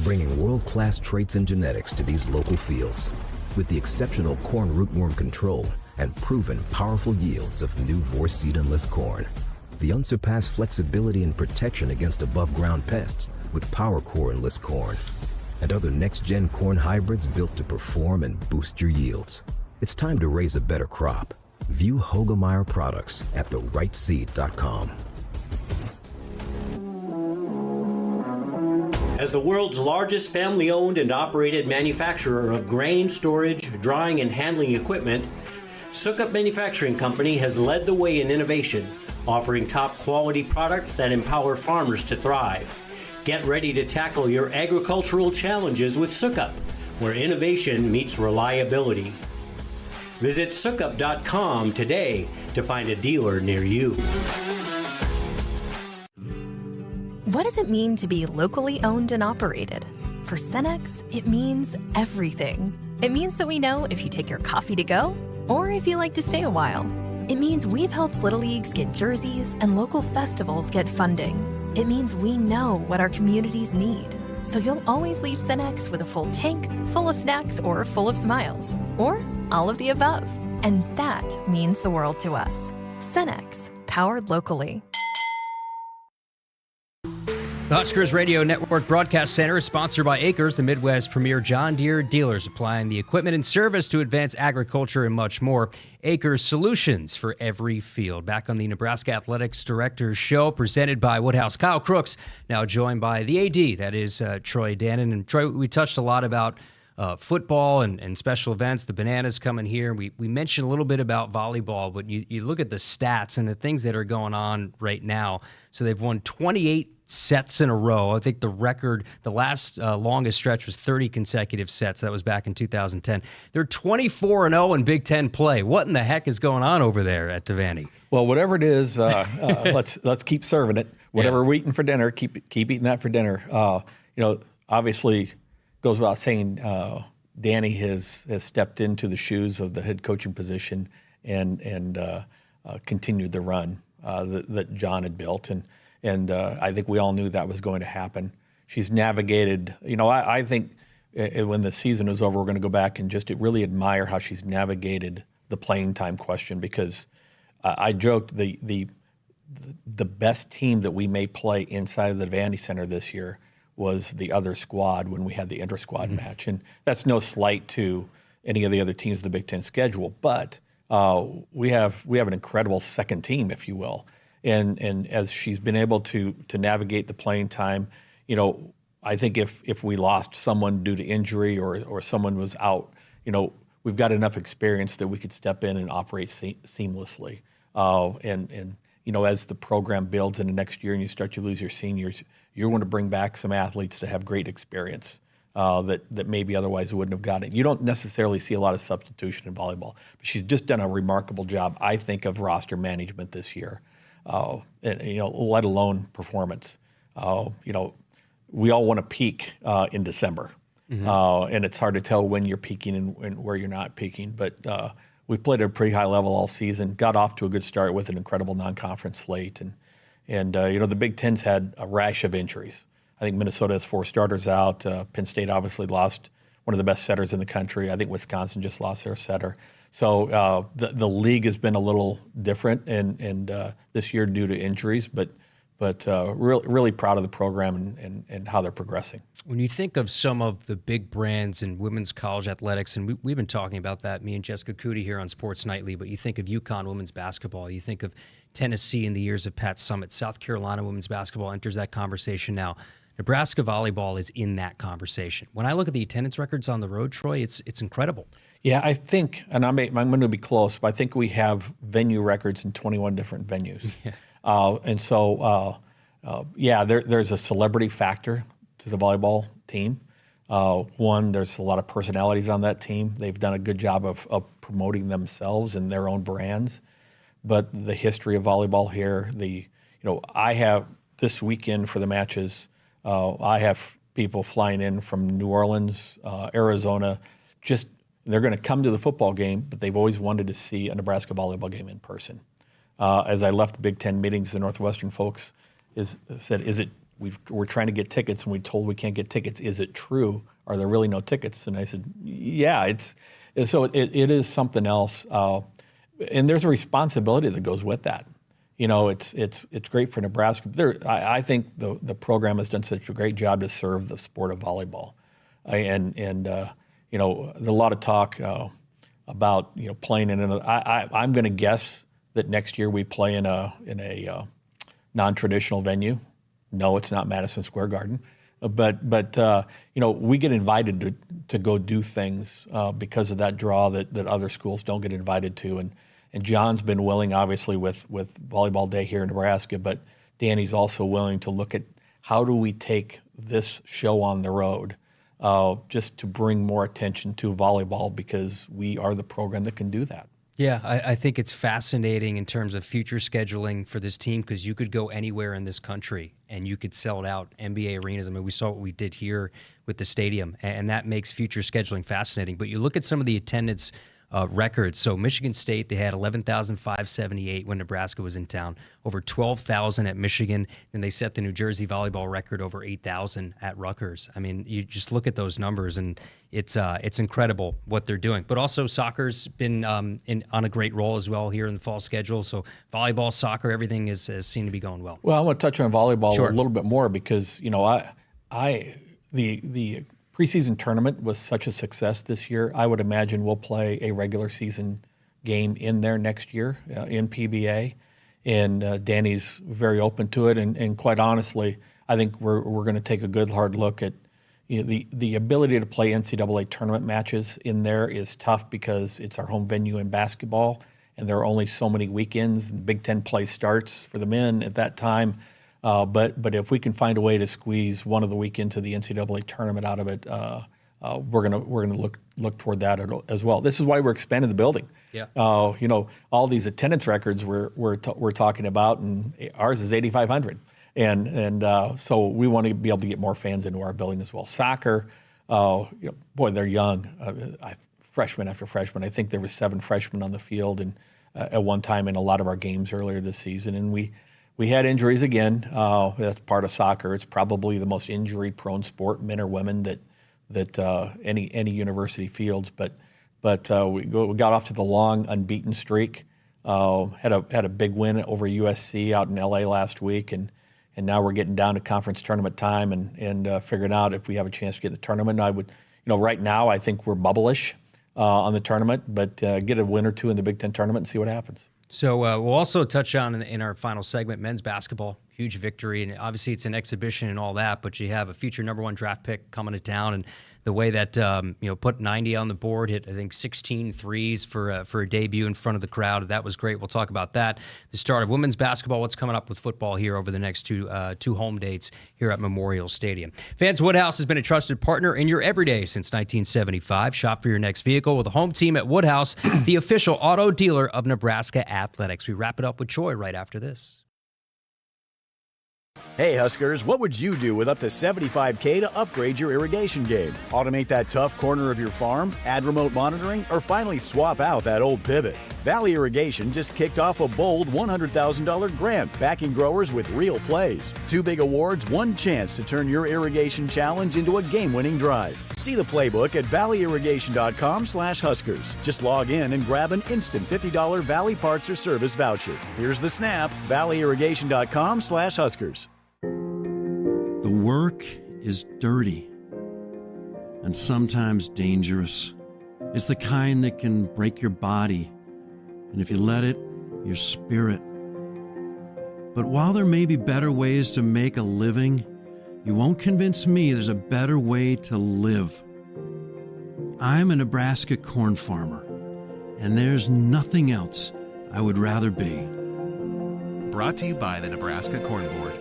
bringing world-class traits and genetics to these local fields with the exceptional corn rootworm control and proven powerful yields of new Vorceed Enlist corn. The unsurpassed flexibility and protection against above-ground pests with PowerCore Enlist corn and other next-gen corn hybrids built to perform and boost your yields. It's time to raise a better crop. View Hogemeyer products at therightseed.com. As the world's largest family-owned and operated manufacturer of grain storage, drying, and handling equipment, Sukup Manufacturing Company has led the way in innovation, offering top-quality products that empower farmers to thrive. Get ready to tackle your agricultural challenges with Sukup, where innovation meets reliability. Visit sukup.com today to find a dealer near you. What does it mean to be locally owned and operated? For Cenex, it means everything. It means that we know if you take your coffee to go or if you like to stay a while. It means we've helped Little Leagues get jerseys and local festivals get funding. It means we know what our communities need. So you'll always leave Cenex with a full tank, full of snacks, or full of smiles. Or all of the above. And that means the world to us. Cenex, powered locally. The Huskers Radio Network Broadcast Center is sponsored by Akrs, the Midwest's premier John Deere dealer, supplying the equipment and service to advance agriculture and much more. Akrs, solutions for every field. Back on the Nebraska Athletics Directors Show, presented by Woodhouse. Kyle Crooks, now joined by the AD, that is Troy Dannon. And Troy, we touched a lot about football and special events, the Bananas coming here. We mentioned a little bit about volleyball, but you look at the stats and the things that are going on right now. So they've won 28 sets in a row. I think the record, the last longest stretch was 30 consecutive sets. That was back in 2010. They're 24-0 in Big Ten play. What in the heck is going on over there at Devaney? Well, whatever it is, let's keep serving it. Whatever we're eating for dinner, keep eating that for dinner. Obviously, goes without saying, Danny has stepped into the shoes of the head coaching position and continued the run that John had built. And I think we all knew that was going to happen. She's navigated, I think when the season is over, we're going to go back and just really admire how she's navigated the playing time question, because I joked the best team that we may play inside of the Vandy Center this year was the other squad when we had the inter-squad match. And that's no slight to any of the other teams in the Big Ten schedule, but we have an incredible second team, if you will. And as she's been able to navigate the playing time, I think if we lost someone due to injury or someone was out, we've got enough experience that we could step in and operate seamlessly. As the program builds into next year and you start to lose your seniors, you're going to bring back some athletes that have great experience that maybe otherwise wouldn't have gotten it. You don't necessarily see a lot of substitution in volleyball, but she's just done a remarkable job, I think, of roster management this year. Let alone performance. We all want to peak in December, and it's hard to tell when you're peaking and where you're not peaking. But we played at a pretty high level all season. Got off to a good start with an incredible non-conference slate, and the Big Ten's had a rash of injuries. I think Minnesota has 4 starters out. Penn State obviously lost one of the best setters in the country. I think Wisconsin just lost their setter. So the league has been a little different and this year due to injuries, but really proud of the program and how they're progressing. When you think of some of the big brands in women's college athletics, and we've been talking about that, me and Jessica Coody here on Sports Nightly, but you think of UConn women's basketball, you think of Tennessee in the years of Pat Summitt, South Carolina women's basketball enters that conversation now. Nebraska volleyball is in that conversation. When I look at the attendance records on the road, Troy, it's incredible. Yeah, I think, and I'm going to be close, but I think we have venue records in 21 different venues. There's a celebrity factor to the volleyball team. There's a lot of personalities on that team. They've done a good job of promoting themselves and their own brands. But the history of volleyball here, I have this weekend for the matches, I have people flying in from New Orleans, Arizona, they're going to come to the football game, but they've always wanted to see a Nebraska volleyball game in person. As I left the Big Ten meetings, the Northwestern folks said, we're trying to get tickets and we're told we can't get tickets. Is it true? Are there really no tickets? And I said, yeah, it is something else. And there's a responsibility that goes with that. It's great for Nebraska. I think the program has done such a great job to serve the sport of volleyball. There's a lot of talk. playing in another. I'm going to guess that next year we play in a non-traditional venue. No, it's not Madison Square Garden, but we get invited to go do things because of that draw that other schools don't get invited to, and John's been willing, obviously, with Volleyball Day here in Nebraska, but Danny's also willing to look at how do we take this show on the road just to bring more attention to volleyball, because we are the program that can do that. Yeah, I think it's fascinating in terms of future scheduling for this team, because you could go anywhere in this country and you could sell it out, NBA arenas. I mean, we saw what we did here with the stadium, and that makes future scheduling fascinating. But you look at some of the attendance records. So Michigan State, they had 11,578 when Nebraska was in town, over 12,000 at Michigan, and they set the New Jersey volleyball record over 8,000 at Rutgers. I mean, you just look at those numbers, and it's incredible what they're doing. But also soccer's been on a great roll as well here in the fall schedule. So volleyball, soccer, everything has seemed to be going well. Well, I want to touch on volleyball Sure. a little bit more, because the preseason tournament was such a success this year. I would imagine we'll play a regular season game in there next year in PBA, and Danny's very open to it. And quite honestly, I think we're going to take a good hard look at the ability to play NCAA tournament matches in there is tough, because it's our home venue in basketball, and there are only so many weekends. The Big Ten play starts for the men at that time. But if we can find a way to squeeze one of the weekends of the NCAA tournament out of it, we're gonna look toward that as well. This is why we're expanding the building. Yeah. All these attendance records we're talking about, and ours is 8,500, and so we want to be able to get more fans into our building as well. Soccer, boy, they're young, freshman after freshman. I think there was 7 freshmen on the field, and at one time in a lot of our games earlier this season, and we had injuries again. That's part of soccer. It's probably the most injury-prone sport, men or women, that any university fields. But we got off to the long unbeaten streak. Had a big win over USC out in LA last week, and now we're getting down to conference tournament time and figuring out if we have a chance to get the tournament. I would, right now I think we're bubblish on the tournament, but get a win or two in the Big Ten tournament and see what happens. So we'll also touch on in our final segment, men's basketball, huge victory. And obviously it's an exhibition and all that, but you have a future #1 draft pick coming to town. And the way that, put 90 on the board, hit, I think, 16 threes for a debut in front of the crowd. That was great. We'll talk about that. The start of women's basketball, what's coming up with football here over the next two home dates here at Memorial Stadium. Vance Woodhouse has been a trusted partner in your everyday since 1975. Shop for your next vehicle with a home team at Woodhouse, the official auto dealer of Nebraska Athletics. We wrap it up with Troy right after this. Hey Huskers, what would you do with up to $75K to upgrade your irrigation game? Automate that tough corner of your farm, add remote monitoring, or finally swap out that old pivot? Valley Irrigation just kicked off a bold $100,000 grant backing growers with real plays. 2 big awards, 1 chance to turn your irrigation challenge into a game-winning drive. See the playbook at valleyirrigation.com/Huskers. Just log in and grab an instant $50 Valley Parts or Service voucher. Here's the snap, valleyirrigation.com/Huskers. The work is dirty and sometimes dangerous. It's the kind that can break your body, and if you let it, your spirit. But while there may be better ways to make a living, you won't convince me there's a better way to live. I'm a Nebraska corn farmer, and there's nothing else I would rather be. Brought to you by the Nebraska Corn Board.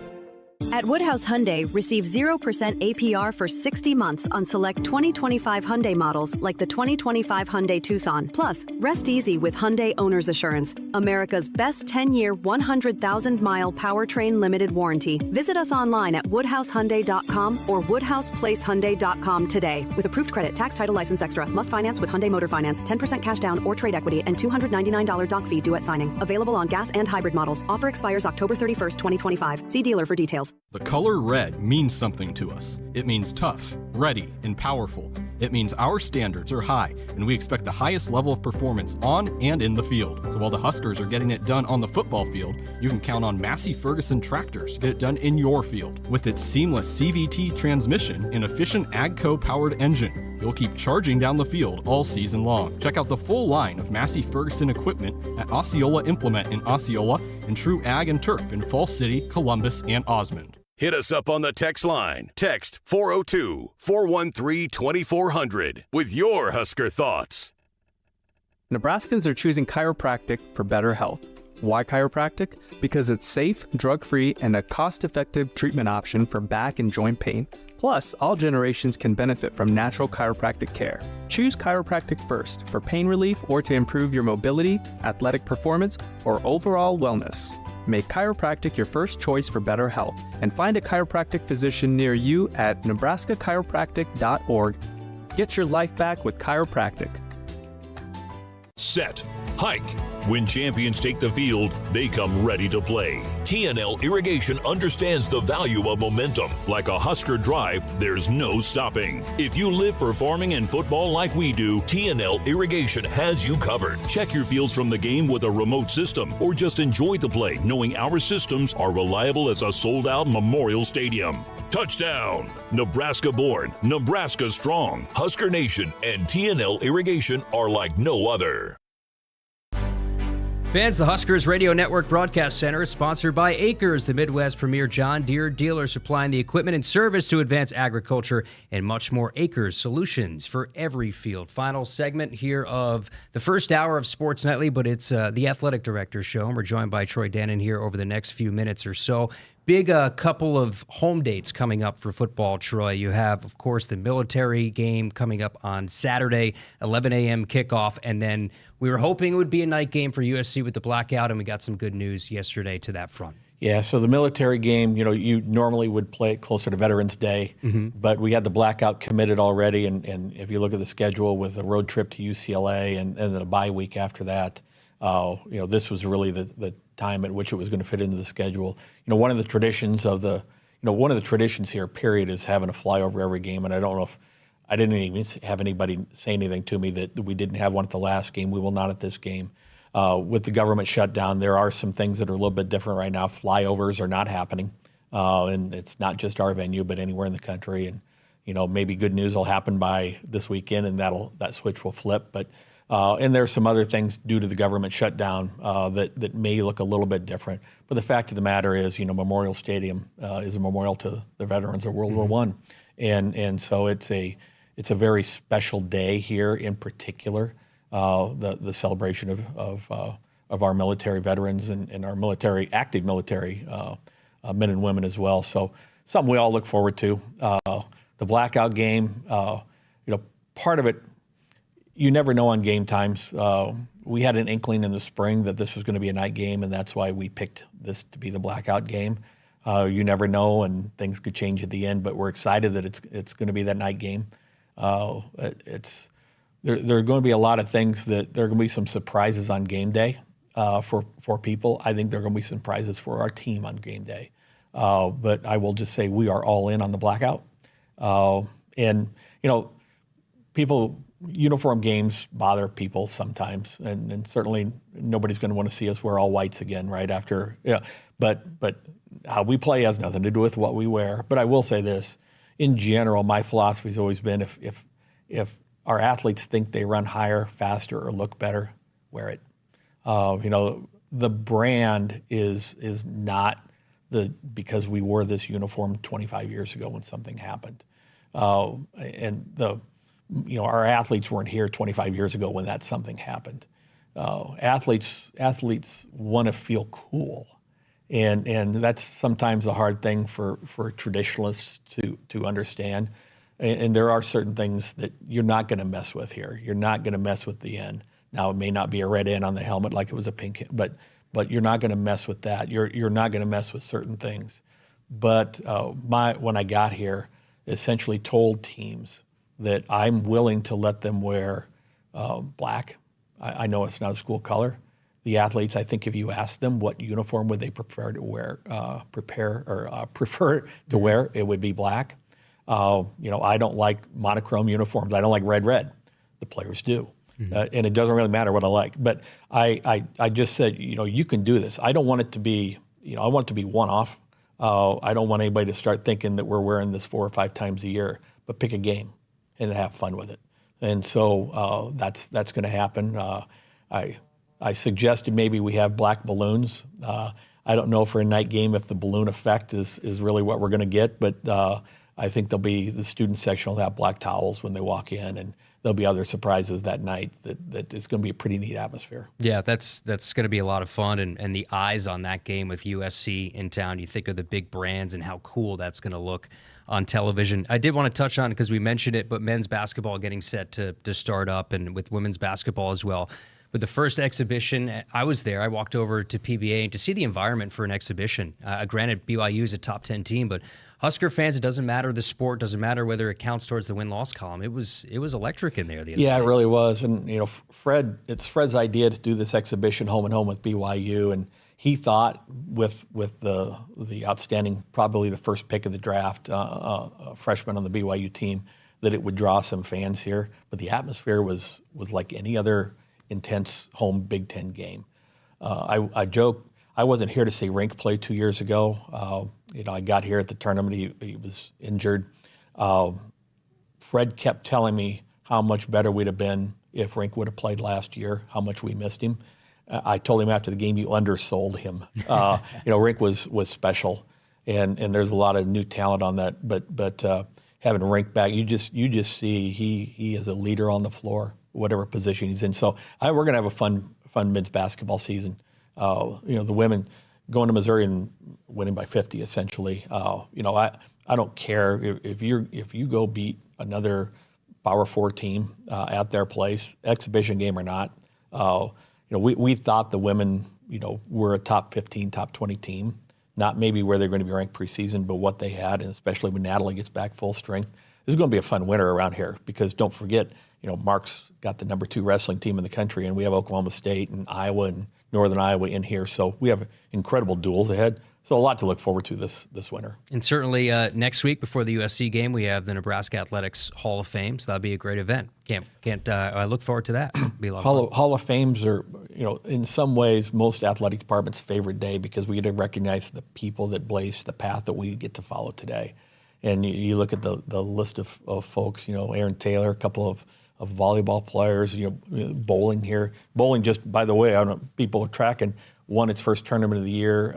At Woodhouse Hyundai, receive 0% APR for 60 months on select 2025 Hyundai models like the 2025 Hyundai Tucson. Plus, rest easy with Hyundai Owner's Assurance, America's best 10-year, 100,000-mile powertrain limited warranty. Visit us online at woodhousehyundai.com or woodhouseplacehyundai.com today. With approved credit, tax, title, license extra. Must finance with Hyundai Motor Finance. 10% cash down or trade equity and $299 doc fee due at signing. Available on gas and hybrid models. Offer expires October 31st, 2025. See dealer for details. The color red means something to us. It means tough, ready, and powerful. It means our standards are high, and we expect the highest level of performance on and in the field. So while the Huskers are getting it done on the football field, you can count on Massey Ferguson tractors to get it done in your field. With its seamless CVT transmission and efficient AGCO-powered engine, you'll keep charging down the field all season long. Check out the full line of Massey Ferguson equipment at Osceola Implement in Osceola and True Ag and Turf in Falls City, Columbus, and Osmond. Hit us up on the text line. Text 402-413-2400 with your Husker thoughts. Nebraskans are choosing chiropractic for better health. Why chiropractic? Because it's safe, drug-free, and a cost-effective treatment option for back and joint pain. Plus, all generations can benefit from natural chiropractic care. Choose chiropractic first for pain relief or to improve your mobility, athletic performance, or overall wellness. Make chiropractic your first choice for better health and find a chiropractic physician near you at nebraskachiropractic.org. Get your life back with chiropractic. Set. Hike. When champions take the field, they come ready to play. TNL Irrigation understands the value of momentum. Like a Husker drive, there's no stopping. If you live for farming and football like we do, TNL Irrigation has you covered. Check your fields from the game with a remote system, or just enjoy the play knowing our systems are reliable as a sold-out Memorial Stadium. Touchdown! Nebraska born, Nebraska strong. Husker Nation and TNL Irrigation are like no other. Fans, the Huskers Radio Network Broadcast Center is sponsored by Akrs, the Midwest premier John Deere dealer supplying the equipment and service to advance agriculture and much more. Akrs, solutions for every field. Final segment here of the first hour of Sports Nightly, but it's the Athletic Director Show, and we're joined by Troy Dannon here over the next few minutes or so. Big couple of home dates coming up for football, Troy. You have, of course, the military game coming up on Saturday, 11 a.m. kickoff, and then we were hoping it would be a night game for USC with the blackout, and we got some good news yesterday to that front. Yeah, so the military game, you normally would play it closer to Veterans Day, but we had the blackout committed already, and if you look at the schedule with a road trip to UCLA and then a bye week after that, this was really the time at which it was going to fit into the schedule. One of the traditions here, period, is having a flyover every game, and I don't know if I didn't even have anybody say anything to me that we didn't have one at the last game. We will not at this game. With the government shutdown, there are some things that are a little bit different right now. Flyovers are not happening, and it's not just our venue, but anywhere in the country. And maybe good news will happen by this weekend, and that switch will flip. But and there's some other things due to the government shutdown that may look a little bit different. But the fact of the matter is, Memorial Stadium is a memorial to the veterans of World War I, and so it's a very special day here in particular. The celebration of our military veterans and our active military men and women as well. So something we all look forward to. The blackout game, part of it, you never know on game times. We had an inkling in the spring that this was going to be a night game, and that's why we picked this to be the blackout game. You never know, and things could change at the end, but we're excited that it's going to be that night game. There are going to be a lot of things that there are going to be some surprises on game day for people. I think there are going to be some surprises for our team on game day. But I will just say we are all in on the blackout. Uniform games bother people sometimes, and certainly nobody's going to want to see us wear all whites again right after. Yeah, but how we play has nothing to do with what we wear. But I will say this: in general, my philosophy has always been if our athletes think they run higher, faster, or look better, wear it. The brand is not because we wore this uniform 25 years ago when something happened, our athletes weren't here 25 years ago when that something happened. Athletes want to feel cool, and that's sometimes a hard thing for traditionalists to understand. And there are certain things that you're not going to mess with here. You're not going to mess with the N. Now, it may not be a red N on the helmet like it was a pink, but you're not going to mess with that. You're not going to mess with certain things. But when I got here, essentially told teams that I'm willing to let them wear black. I know it's not a school color. The athletes, I think if you ask them what uniform would they prefer to wear, it would be black. I don't like monochrome uniforms. I don't like red. The players do. And it doesn't really matter what I like. But I just said, you can do this. I don't want it to be, I want it to be one-off. I don't want anybody to start thinking that we're wearing this 4 or 5 times a year, but pick a game and have fun with it. And so that's going to happen. I suggested maybe we have black balloons. I don't know for a night game if the balloon effect is really what we're going to get, but I think the student section will have black towels when they walk in, and there'll be other surprises that night that is going to be a pretty neat atmosphere. Yeah, that's going to be a lot of fun, and the eyes on that game with USC in town, you think of the big brands and how cool that's going to look on television. I did want to touch on, because we mentioned it, but men's basketball getting set to start up, and with women's basketball as well. But the first exhibition, I was there. I walked over to PBA, and to see the environment for an exhibition. Granted, BYU is a top 10 team, but Husker fans, it doesn't matter the sport, doesn't matter whether it counts towards the win-loss column. It was electric in there. Yeah, it really was. And it's Fred's idea to do this exhibition home and home with BYU, and he thought with the outstanding, probably the first pick of the draft, freshman on the BYU team, that it would draw some fans here. But the atmosphere was like any other intense home Big Ten game. I joke, I wasn't here to see Rink play 2 years ago. I got here at the tournament. He was injured. Fred kept telling me how much better we'd have been if Rink would have played last year, how much we missed him. I told him after the game, you undersold him. Rink was special, and there's a lot of new talent on that. But having Rink back, you just see he is a leader on the floor, whatever position he's in. So we're going to have a fun men's basketball season. The women going to Missouri and winning by 50 essentially. I don't care if you go beat another Power 4 team at their place, exhibition game or not. We thought the women were a top 15, top 20 team, not maybe where they're going to be ranked preseason, but what they had, and especially when Natalie gets back full strength. This is going to be a fun winter around here, because don't forget, Mark's got the number 2 wrestling team in the country, and we have Oklahoma State and Iowa and Northern Iowa in here. So we have incredible duels ahead. So a lot to look forward to this winter. And certainly next week before the USC game, we have the Nebraska Athletics Hall of Fame. So that'll be a great event. I look forward to that. It'll be a lot of fun. Hall of Fames are, in some ways, most athletic departments' favorite day, because we get to recognize the people that blazed the path that we get to follow today. And you look at the list of folks, Aaron Taylor, a couple of volleyball players, bowling here. Bowling, just by the way, I don't know, people are tracking, won its first tournament of the year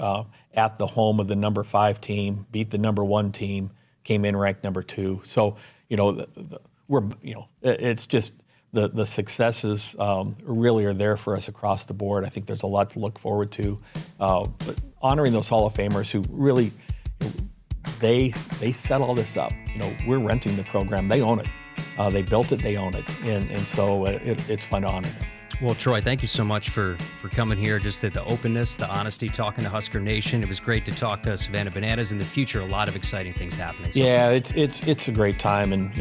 at the home of the number 5 team, beat the number 1 team, came in ranked number 2. So, it's just the successes really are there for us across the board. I think there's a lot to look forward to. But honoring those Hall of Famers who really, they set all this up. We're renting the program. They own it. They built it, they own it, and so it's fun to honor them. Well, Troy, thank you so much for coming here, just the openness, the honesty, talking to Husker Nation. It was great to talk to Savannah Bananas. In the future, a lot of exciting things happening. So. Yeah, it's a great time, and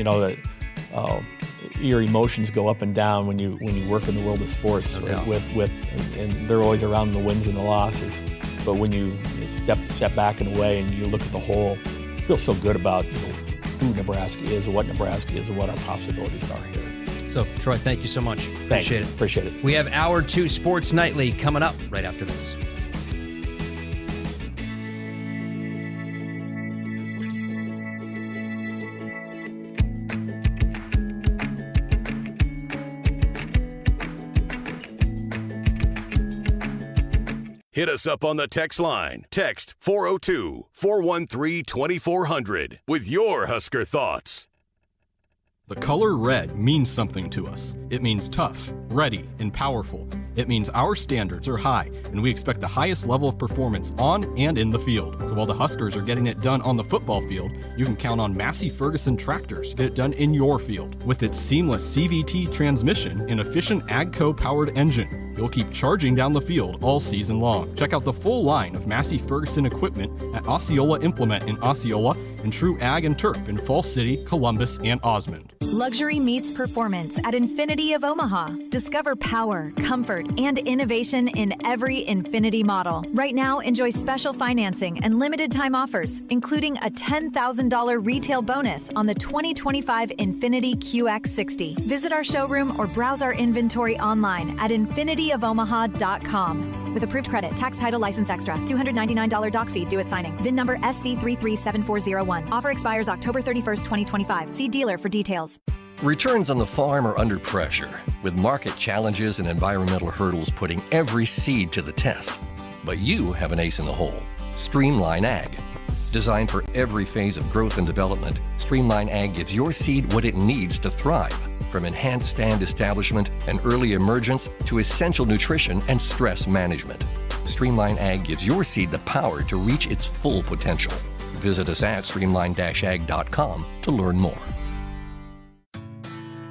your emotions go up and down when you work in the world of sports. And they're always around the wins and the losses. But when you step back in the way and you look at the whole, you feel so good about who Nebraska is, or what Nebraska is, and what our possibilities are here. So, Troy, thank you so much. Thanks. Appreciate it. We have Hour 2 Sports Nightly coming up right after this. Hit us up on the text line. Text 402-413-2400 with your Husker thoughts. The color red means something to us. It means tough, ready, and powerful. It means our standards are high, and we expect the highest level of performance on and in the field. So while the Huskers are getting it done on the football field, you can count on Massey Ferguson tractors to get it done in your field. With its seamless CVT transmission and efficient AGCO-powered engine, you'll keep charging down the field all season long. Check out the full line of Massey Ferguson equipment at Osceola Implement in Osceola and True Ag and Turf in Falls City, Columbus, and Osmond. Luxury meets performance at Infiniti of Omaha. Discover power, comfort, and innovation in every Infiniti model. Right now, enjoy special financing and limited time offers, including a $10,000 retail bonus on the 2025 Infiniti QX60. Visit our showroom or browse our inventory online at infinityofomaha.com. With approved credit, tax, title, license extra, $299 doc fee due at signing. VIN number SC337401. Offer expires October 31st, 2025. See dealer for details. Returns on the farm are under pressure, with market challenges and environmental hurdles putting every seed to the test. But you have an ace in the hole, Streamline Ag. Designed for every phase of growth and development, Streamline Ag gives your seed what it needs to thrive, from enhanced stand establishment and early emergence to essential nutrition and stress management. Streamline Ag gives your seed the power to reach its full potential. Visit us at streamline-ag.com to learn more.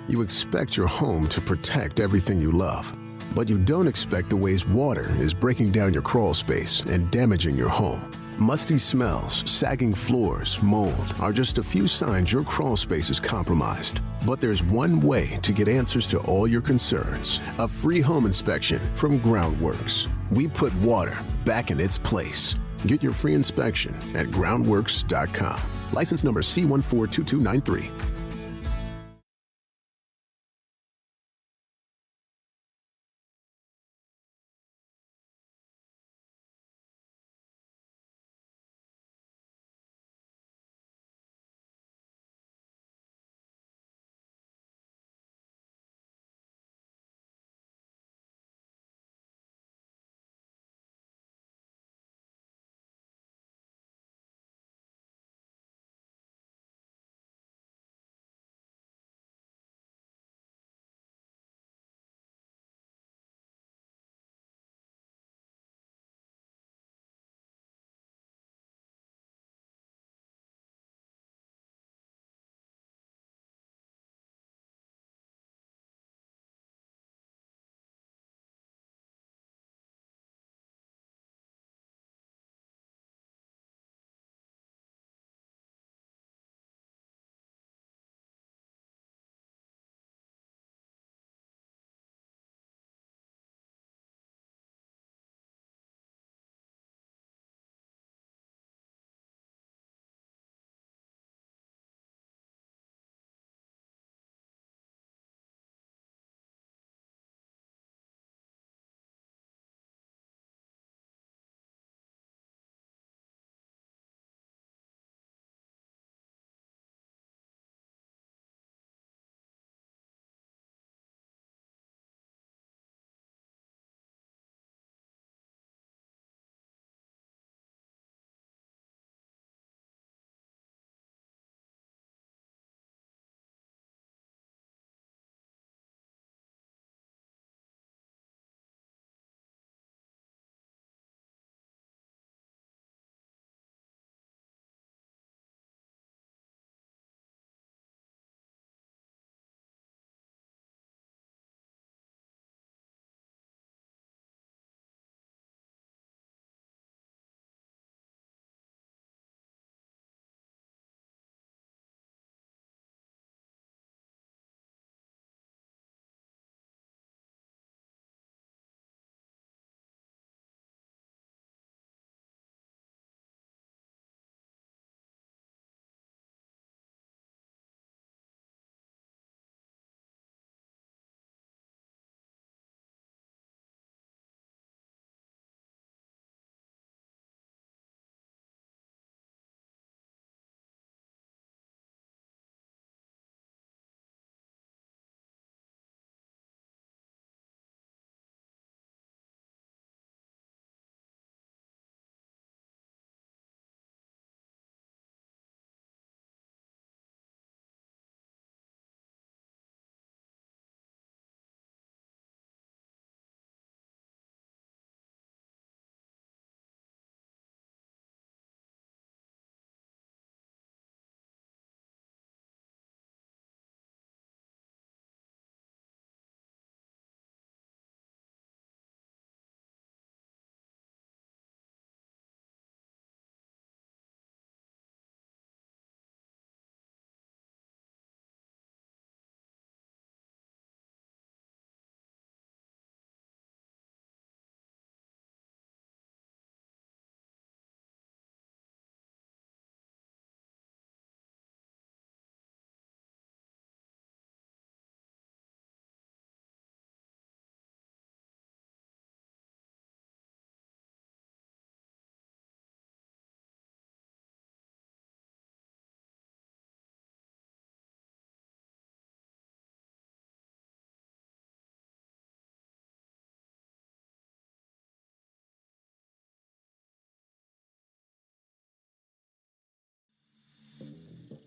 You expect your home to protect everything you love, but you don't expect the ways water is breaking down your crawl space and damaging your home. Musty smells, sagging floors, mold are just a few signs your crawl space is compromised. But there's one way to get answers to all your concerns: a free home inspection from Groundworks. We put water back in its place. Get your free inspection at groundworks.com. License number C142293.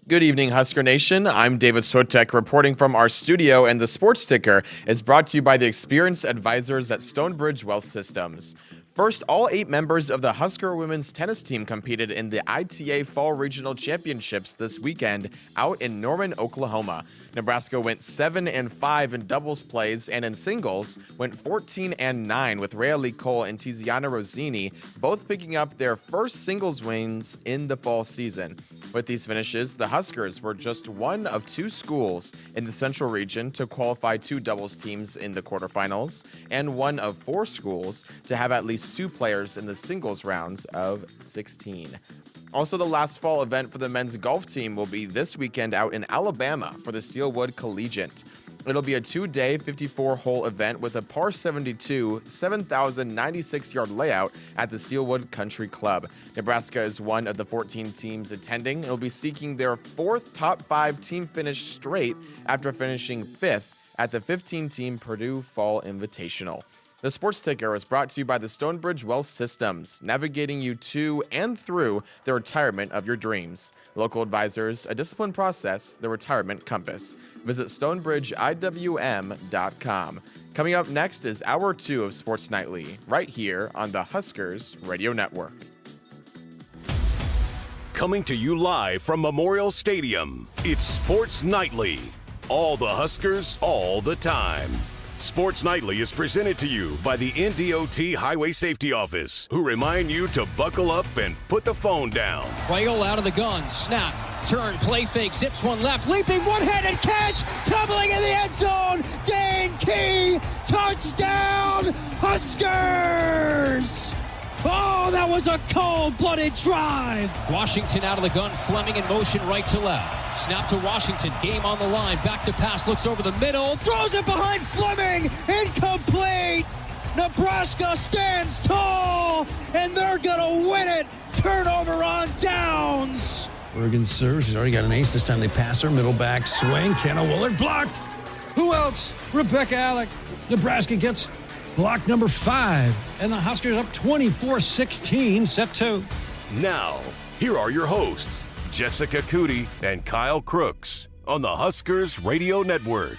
Good evening, Husker Nation. I'm David Sotek reporting from our studio, and the Sports Ticker is brought to you by the experienced advisors at Stonebridge Wealth Systems. First, all 8 members of the Husker women's tennis team competed in the ITA Fall Regional Championships this weekend out in Norman, Oklahoma. Nebraska went 7-5 in doubles plays, and in singles went 14-9 with Rhea Lee Cole and Tiziana Rossini both picking up their first singles wins in the fall season. With these finishes, the Huskers were just one of 2 schools in the Central Region to qualify 2 doubles teams in the quarterfinals, and one of 4 schools to have at least 2 players in the singles rounds of 16. Also, the last fall event for the men's golf team will be this weekend out in Alabama for the Steelwood Collegiate. It'll be a 2-day, 54-hole event with a par 72, 7,096-yard layout at the Steelwood Country Club. Nebraska is one of the 14 teams attending. It'll be seeking their 4th top 5 team finish straight after finishing 5th at the 15-team Purdue Fall Invitational. The Sports Ticker is brought to you by the Stonebridge Wealth Systems, navigating you to and through the retirement of your dreams. Local advisors, a disciplined process, the retirement compass. Visit StonebridgeIWM.com. Coming up next is Hour 2 of Sports Nightly, right here on the Huskers Radio Network. Coming to you live from Memorial Stadium, it's Sports Nightly. All the Huskers, all the time. Sports Nightly is presented to you by the NDOT Highway Safety Office, who remind you to buckle up and put the phone down. Weigel out of the gun, snap, turn, play fake, zips one left, leaping one-handed catch, tumbling in the end zone, Dane Key, touchdown, Huskers! Oh, that was a cold-blooded drive. Washington out of the gun, Fleming in motion right to left. Snap to Washington, game on the line, back to pass, looks over the middle, throws it behind Fleming, incomplete. Nebraska stands tall, and they're gonna win it. Turnover on downs. Oregon serves. He's already got an ace. This time they pass her. Middle back swing. Kenna Willard blocked. Who else? Rebecca Alec. Nebraska gets block number 5. And the Huskers up 24-16, set 2. Now, here are your hosts, Jessica Coody and Kyle Crooks on the Huskers Radio Network.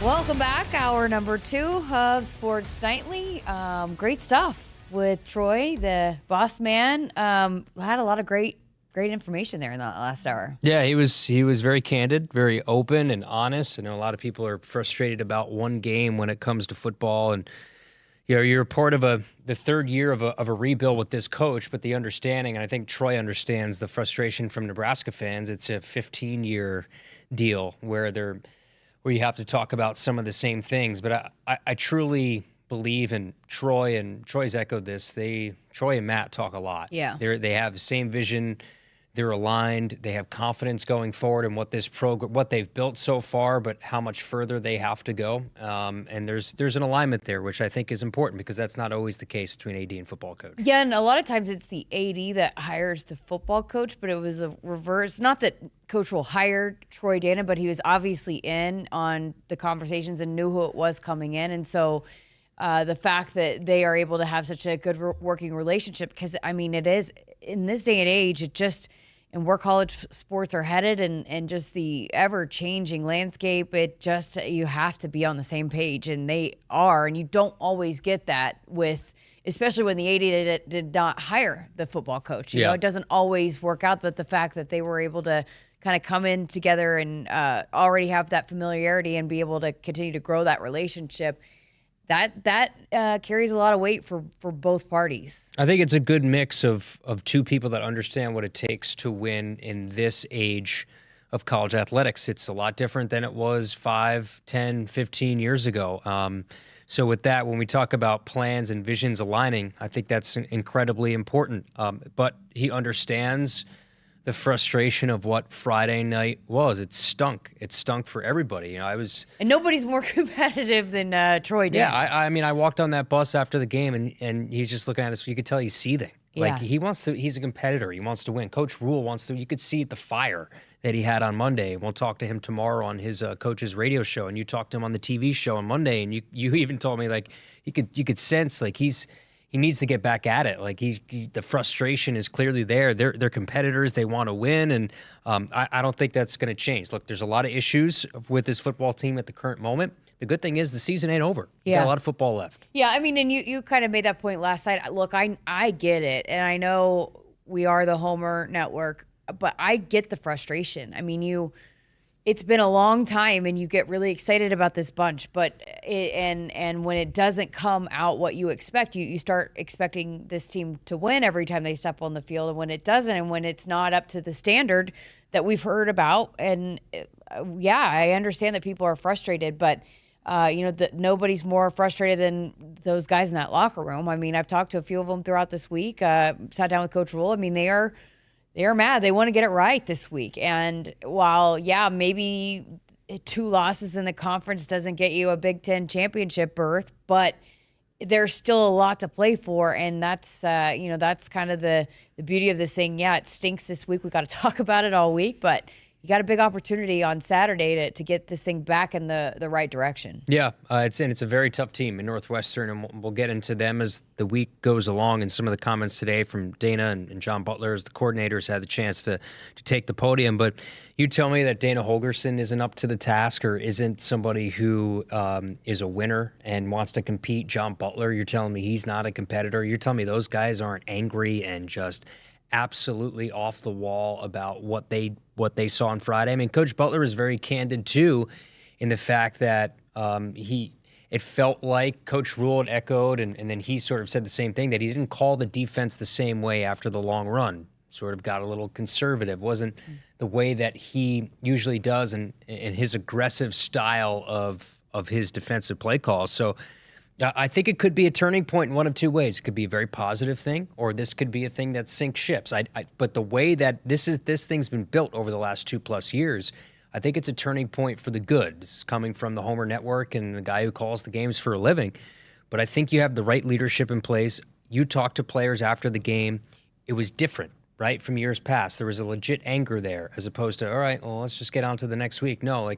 Welcome back. Hour number 2 of Sports Nightly. Great stuff with Troy, the boss man. Had a lot of great information there in the last hour. Yeah, he was very candid, very open and honest. I know a lot of people are frustrated about one game when it comes to football, and you're part of the 3rd year of a rebuild with this coach, but the understanding, and I think Troy understands the frustration from Nebraska fans. It's a 15-year deal where you have to talk about some of the same things. But I truly believe in Troy, and Troy's echoed this. Troy and Matt talk a lot. Yeah, they have the same vision. They're aligned. They have confidence going forward in what this program, what they've built so far, but how much further they have to go. And there's an alignment there, which I think is important because that's not always the case between AD and football coach. Yeah, and a lot of times it's the AD that hires the football coach, but it was a reverse. Not that Coach will hire Troy Dana, but he was obviously in on the conversations and knew who it was coming in, and so. The fact that they are able to have such a good working relationship, because I mean, it is in this day and age, and where college sports are headed and just the ever changing landscape, you have to be on the same page, and they are, and you don't always get that especially when the AD did not hire the football coach. You know, it doesn't always work out, but the fact that they were able to kind of come in together and already have that familiarity and be able to continue to grow that relationship, that carries a lot of weight for both parties. I think it's a good mix of 2 people that understand what it takes to win in this age of college athletics. It's a lot different than it was 5, 10, 15 years ago. So with that, when we talk about plans and visions aligning, I think that's incredibly important. But he understands the frustration of what Friday night was. It stunk. It stunk for everybody. And nobody's more competitive than Troy did. Yeah, I mean, I walked on that bus after the game, and he's just looking at us. You could tell he's seething. Like, he wants to. He's a competitor. He wants to win. Coach Rule wants to. You could see the fire that he had on Monday. We'll talk to him tomorrow on his coach's radio show, and you talked to him on the TV show on Monday, and you even told me like you could sense like he's he needs to get back at it. Like the frustration is clearly there. They're competitors. They want to win, and I don't think that's going to change. Look, there's a lot of issues with this football team at the current moment. The good thing is the season ain't over. You got a lot of football left. Yeah, I mean, and you kind of made that point last night. Look, I get it, and I know we are the Homer Network, but I get the frustration. I mean, it's been a long time, and you get really excited about this bunch, but and when it doesn't come out what you expect, you start expecting this team to win every time they step on the field, and when it doesn't, and when it's not up to the standard that we've heard about, and I understand that people are frustrated, but nobody's more frustrated than those guys in that locker room. I mean, I've talked to a few of them throughout this week. Sat down with Coach Rule. I mean, they are mad. They want to get it right this week. And while, maybe 2 losses in the conference doesn't get you a Big Ten championship berth, but there's still a lot to play for. And that's kind of the beauty of this thing. Yeah, it stinks this week. We got to talk about it all week, but you got a big opportunity on Saturday to get this thing back in the right direction. Yeah, it's a very tough team in Northwestern, and we'll get into them as the week goes along. And some of the comments today from Dana and John Butler as the coordinators had the chance to take the podium. But you tell me that Dana Holgorsen isn't up to the task or isn't somebody who is a winner and wants to compete. John Butler, you're telling me he's not a competitor. You're telling me those guys aren't angry and just absolutely off the wall about what they saw on Friday. I mean, Coach Butler is very candid too, in the fact that it felt like Coach Rule had echoed, and then he sort of said the same thing, that he didn't call the defense the same way after the long run. Sort of got a little conservative. Wasn't the way that he usually does in his aggressive style of his defensive play calls. So I think it could be a turning point in one of two ways. It could be a very positive thing, or this could be a thing that sinks ships. But the way that this thing's been built over the last 2+ years, I think it's a turning point for the good. This is coming from the Homer Network and the guy who calls the games for a living. But I think you have the right leadership in place. You talk to players after the game. It was different, right, from years past. There was a legit anger there, as opposed to, all right, well, let's just get on to the next week. No,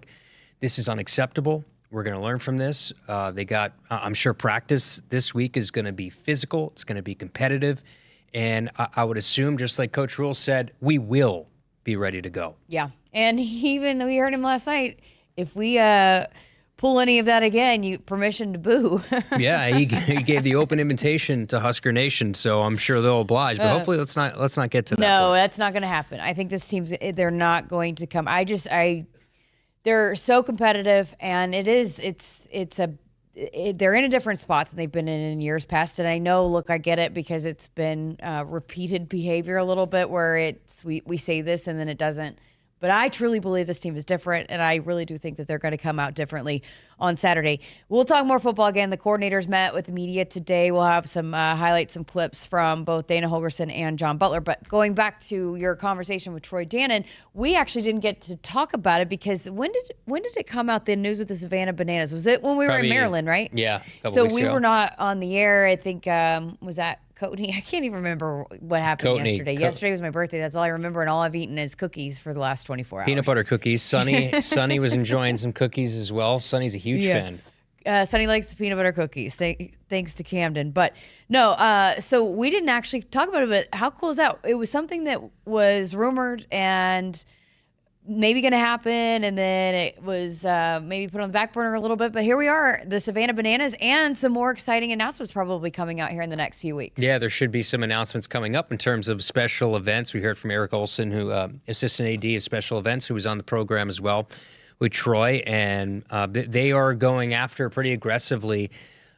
this is unacceptable. We're going to learn from this. They got, I'm sure, practice this week is going to be physical. It's going to be competitive. And I would assume, just like Coach Rule said, we will be ready to go. Yeah. And even we heard him last night, if we pull any of that again, permission to boo. Yeah, he gave the open invitation to Husker Nation, so I'm sure they'll oblige. But hopefully let's not get to that. No, that's not going to happen. I think this team's, they're not going to come. They're so competitive, and they're in a different spot than they've been in years past. And I know, I get it, because it's been repeated behavior a little bit, where we say this and then it doesn't. But I truly believe this team is different, and I really do think that they're going to come out differently on Saturday. We'll talk more football again. The coordinators met with the media today. We'll have some highlights, some clips from both Dana Holgorsen and John Butler. But going back to your conversation with Troy Dannon, we actually didn't get to talk about it, because when did it come out, the news of the Savannah Bananas? Was it when we were in Maryland, right? Yeah, a couple weeks ago. So we were not on the air. I think, was that Coody? I can't even remember what happened yesterday. Yesterday was my birthday. That's all I remember, and all I've eaten is cookies for the last 24 hours. Peanut butter cookies. Sonny was enjoying some cookies as well. Sonny's a huge fan. Sonny likes the peanut butter cookies, thanks to Camden. But no, so we didn't actually talk about it, but how cool is that? It was something that was rumored and maybe going to happen, and then it was maybe put on the back burner a little bit. But here we are, the Savannah Bananas, and some more exciting announcements probably coming out here in the next few weeks. Yeah, there should be some announcements coming up in terms of special events. We heard from Eric Olson, who Assistant AD of Special Events, who was on the program as well with Troy, and they are going after pretty aggressively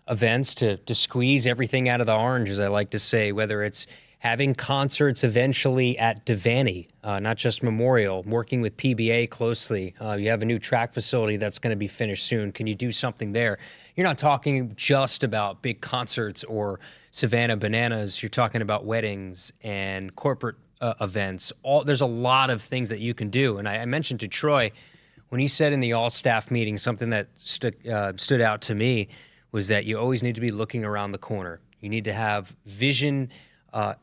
events to squeeze everything out of the orange, as I like to say, whether it's having concerts eventually at Devaney, not just Memorial, working with PBA closely. You have a new track facility that's going to be finished soon. Can you do something there? You're not talking just about big concerts or Savannah Bananas. You're talking about weddings and corporate events. There's a lot of things that you can do. And I mentioned to Troy, when he said in the all-staff meeting, something that stood out to me was that you always need to be looking around the corner. You need to have vision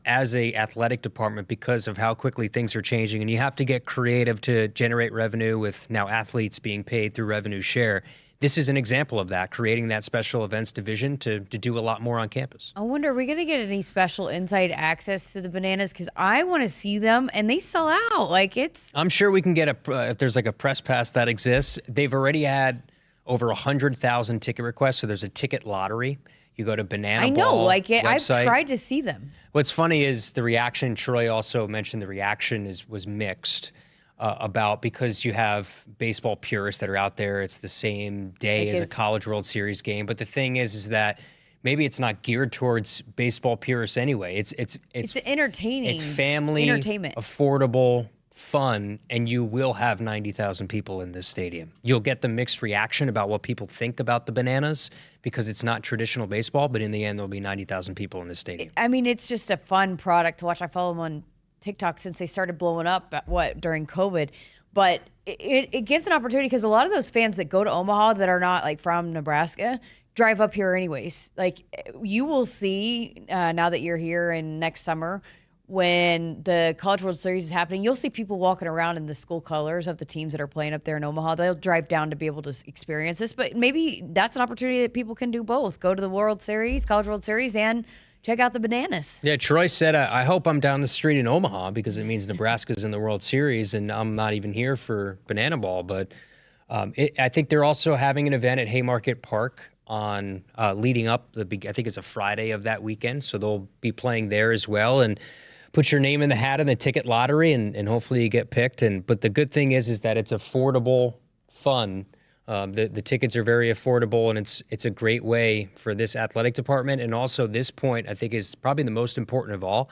as a athletic department, because of how quickly things are changing, and you have to get creative to generate revenue with now athletes being paid through revenue share. this is an example of that, creating that special events division to do a lot more on campus. I wonder, are we going to get any special inside access to the bananas? Because I want to see them, and they sell out. I'm sure we can get if there's like a press pass that exists. They've already had over 100,000 ticket requests, so there's a ticket lottery. You go to Banana Ball website. I've tried to see them. What's funny is the reaction. Troy also mentioned the reaction was mixed. Because you have baseball purists that are out there. It's the same day as a College World Series game. But the thing is that maybe it's not geared towards baseball purists anyway. It's entertaining. It's family, entertainment, affordable, fun, and you will have 90,000 people in this stadium. You'll get the mixed reaction about what people think about the Bananas because it's not traditional baseball, but in the end, there'll be 90,000 people in this stadium. I mean, it's just a fun product to watch. I follow them on TikTok since they started blowing up during COVID, but it gives an opportunity because a lot of those fans that go to Omaha that are not from Nebraska drive up here anyways. You will see now that you're here and next summer when the College World Series is happening, you'll see people walking around in the school colors of the teams that are playing up there in Omaha. They'll drive down to be able to experience this, but maybe that's an opportunity that people can do both. Go to the World Series, College World Series, and check out the Bananas. Yeah, Troy said, I hope I'm down the street in Omaha because it means Nebraska's in the World Series and I'm not even here for Banana Ball. But I think they're also having an event at Haymarket Park on leading up. I think it's a Friday of that weekend. So they'll be playing there as well. And put your name in the hat in the ticket lottery and hopefully you get picked. But the good thing is that it's affordable fun. The tickets are very affordable, and it's a great way for this athletic department. And also this point, I think, is probably the most important of all.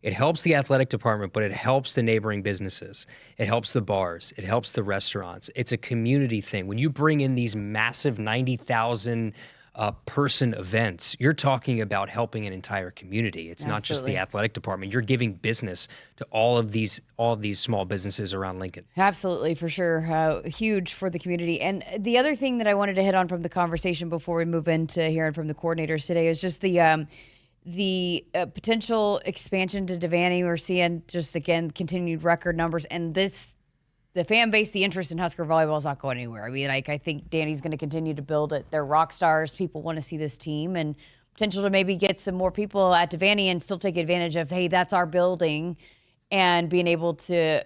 It helps the athletic department, but it helps the neighboring businesses. It helps the bars. It helps the restaurants. It's a community thing. When you bring in these massive 90,000 person events, you're talking about helping an entire community. It's not just the athletic department. You're giving business to all of these small businesses around Lincoln. Absolutely, for sure. Huge for the community. And the other thing that I wanted to hit on from the conversation before we move into hearing from the coordinators today is just the potential expansion to Devaney. We're seeing just, again, continued record numbers. And the fan base, the interest in Husker volleyball is not going anywhere. I mean, I think Danny's going to continue to build it. They're rock stars. People want to see this team, and potential to maybe get some more people at Devaney and still take advantage of, hey, that's our building, and being able to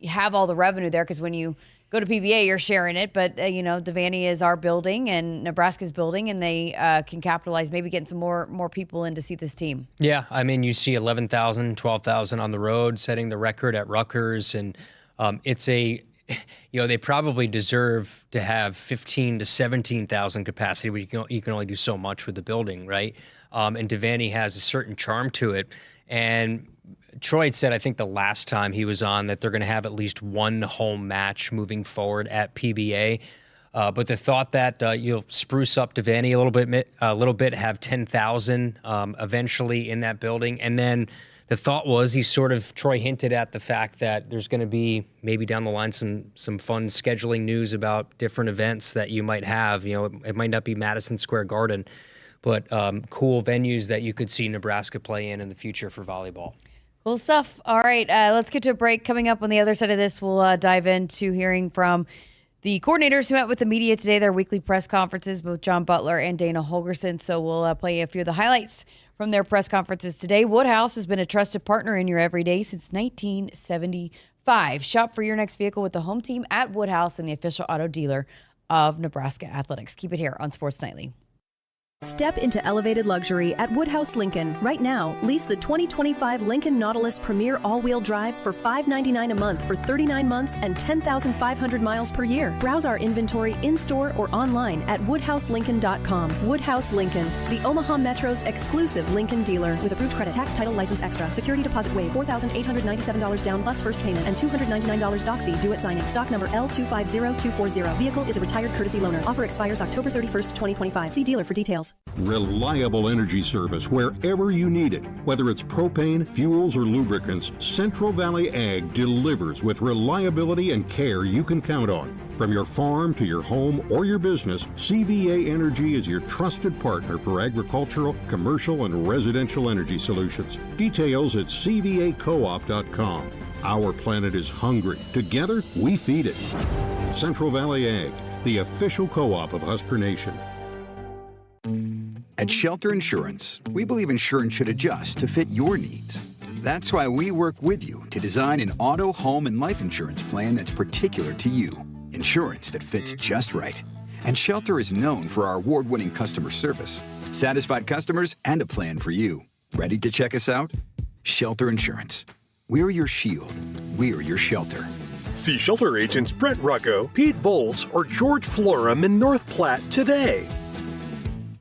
have all the revenue there. Because when you go to PBA, you're sharing it, but Devaney is our building and Nebraska's building, and they can capitalize, maybe getting some more people in to see this team. Yeah, I mean, you see 11,000, 12,000 on the road, setting the record at Rutgers, and they probably deserve to have 15 to 17,000 capacity, but you can only do so much with the building, right? And Devaney has a certain charm to it. And Troy had said, I think the last time he was on, that they're going to have at least one home match moving forward at PBA. But the thought that you'll spruce up Devaney a little bit, have 10,000 eventually in that building, and then the thought was Troy hinted at the fact that there's going to be maybe down the line some fun scheduling news about different events that you might have. It might not be Madison Square Garden, but cool venues that you could see Nebraska play in the future for volleyball. Cool stuff. All right, let's get to a break. Coming up on the other side of this, we'll dive into hearing from the coordinators who met with the media today, their weekly press conferences, both John Butler and Dana Holgerson. So we'll play a few of the highlights from their press conferences today. Woodhouse has been a trusted partner in your everyday since 1975. Shop for your next vehicle with the home team at Woodhouse and the official auto dealer of Nebraska Athletics. Keep it here on Sports Nightly. Step into elevated luxury at Woodhouse Lincoln. Right now, lease the 2025 Lincoln Nautilus Premier All-Wheel Drive for $599 a month for 39 months and 10,500 miles per year. Browse our inventory in-store or online at woodhouselincoln.com. Woodhouse Lincoln, the Omaha Metro's exclusive Lincoln dealer with approved credit, tax, title, license extra, security deposit waived, $4,897 down plus first payment, and $299 doc fee due at signing. Stock number L250240. Vehicle is a retired courtesy loaner. Offer expires October 31st, 2025. See dealer for details. Reliable energy service wherever you need it. Whether it's propane, fuels, or lubricants, Central Valley Ag delivers with reliability and care you can count on. From your farm to your home or your business, CVA Energy is your trusted partner for agricultural, commercial, and residential energy solutions. Details at cvacoop.com. Our planet is hungry. Together, we feed it. Central Valley Ag. the official co-op of Husker Nation. At Shelter Insurance, we believe insurance should adjust to fit your needs. That's why we work with you to design an auto, home, and life insurance plan that's particular to you. Insurance that fits just right. And Shelter is known for our award-winning customer service, satisfied customers, and a plan for you. Ready to check us out? Shelter Insurance. We're your shield. We're your shelter. See Shelter agents Brent Rucco, Pete Voles, or George Florum in North Platte today.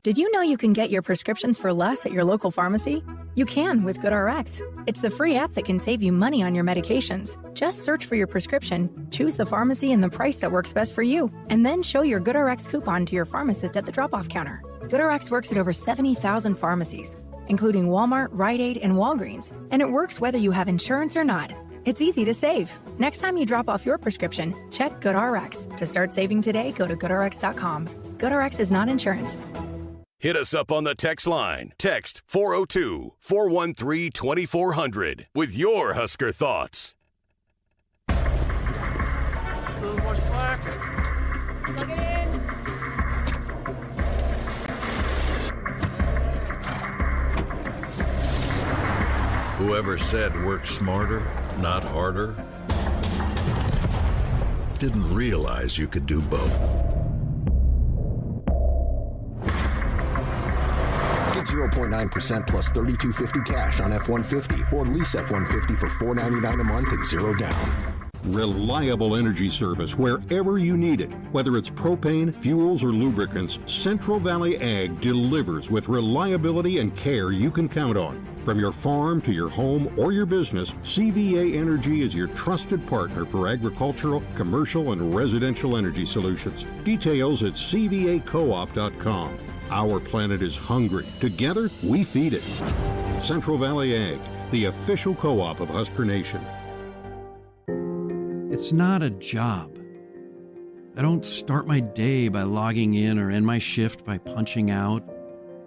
Did you know you can get your prescriptions for less at your local pharmacy? You can with GoodRx. It's the free app that can save you money on your medications. Just search for your prescription, choose the pharmacy and the price that works best for you, and then show your GoodRx coupon to your pharmacist at the drop-off counter. GoodRx works at over 70,000 pharmacies, including Walmart, Rite Aid, and Walgreens, and it works whether you have insurance or not. It's easy to save. Next time you drop off your prescription, check GoodRx. To start saving today, go to GoodRx.com. GoodRx is not insurance. Hit us up on the text line. Text 402-413-2400 with your Husker thoughts. A little more slacker. Plug it in. Whoever said work smarter, not harder, didn't realize you could do both. Get 0.9% plus $3,250 cash on F-150 or lease F-150 for $499 a month and zero down. Reliable energy service wherever you need it. Whether it's propane, fuels, or lubricants, Central Valley Ag delivers with reliability and care you can count on. From your farm to your home or your business, CVA Energy is your trusted partner for agricultural, commercial, and residential energy solutions. Details at cvacoop.com. Our planet is hungry. Together, we feed it. Central Valley Ag, the official co-op of Husker Nation. It's not a job. I don't start my day by logging in or end my shift by punching out.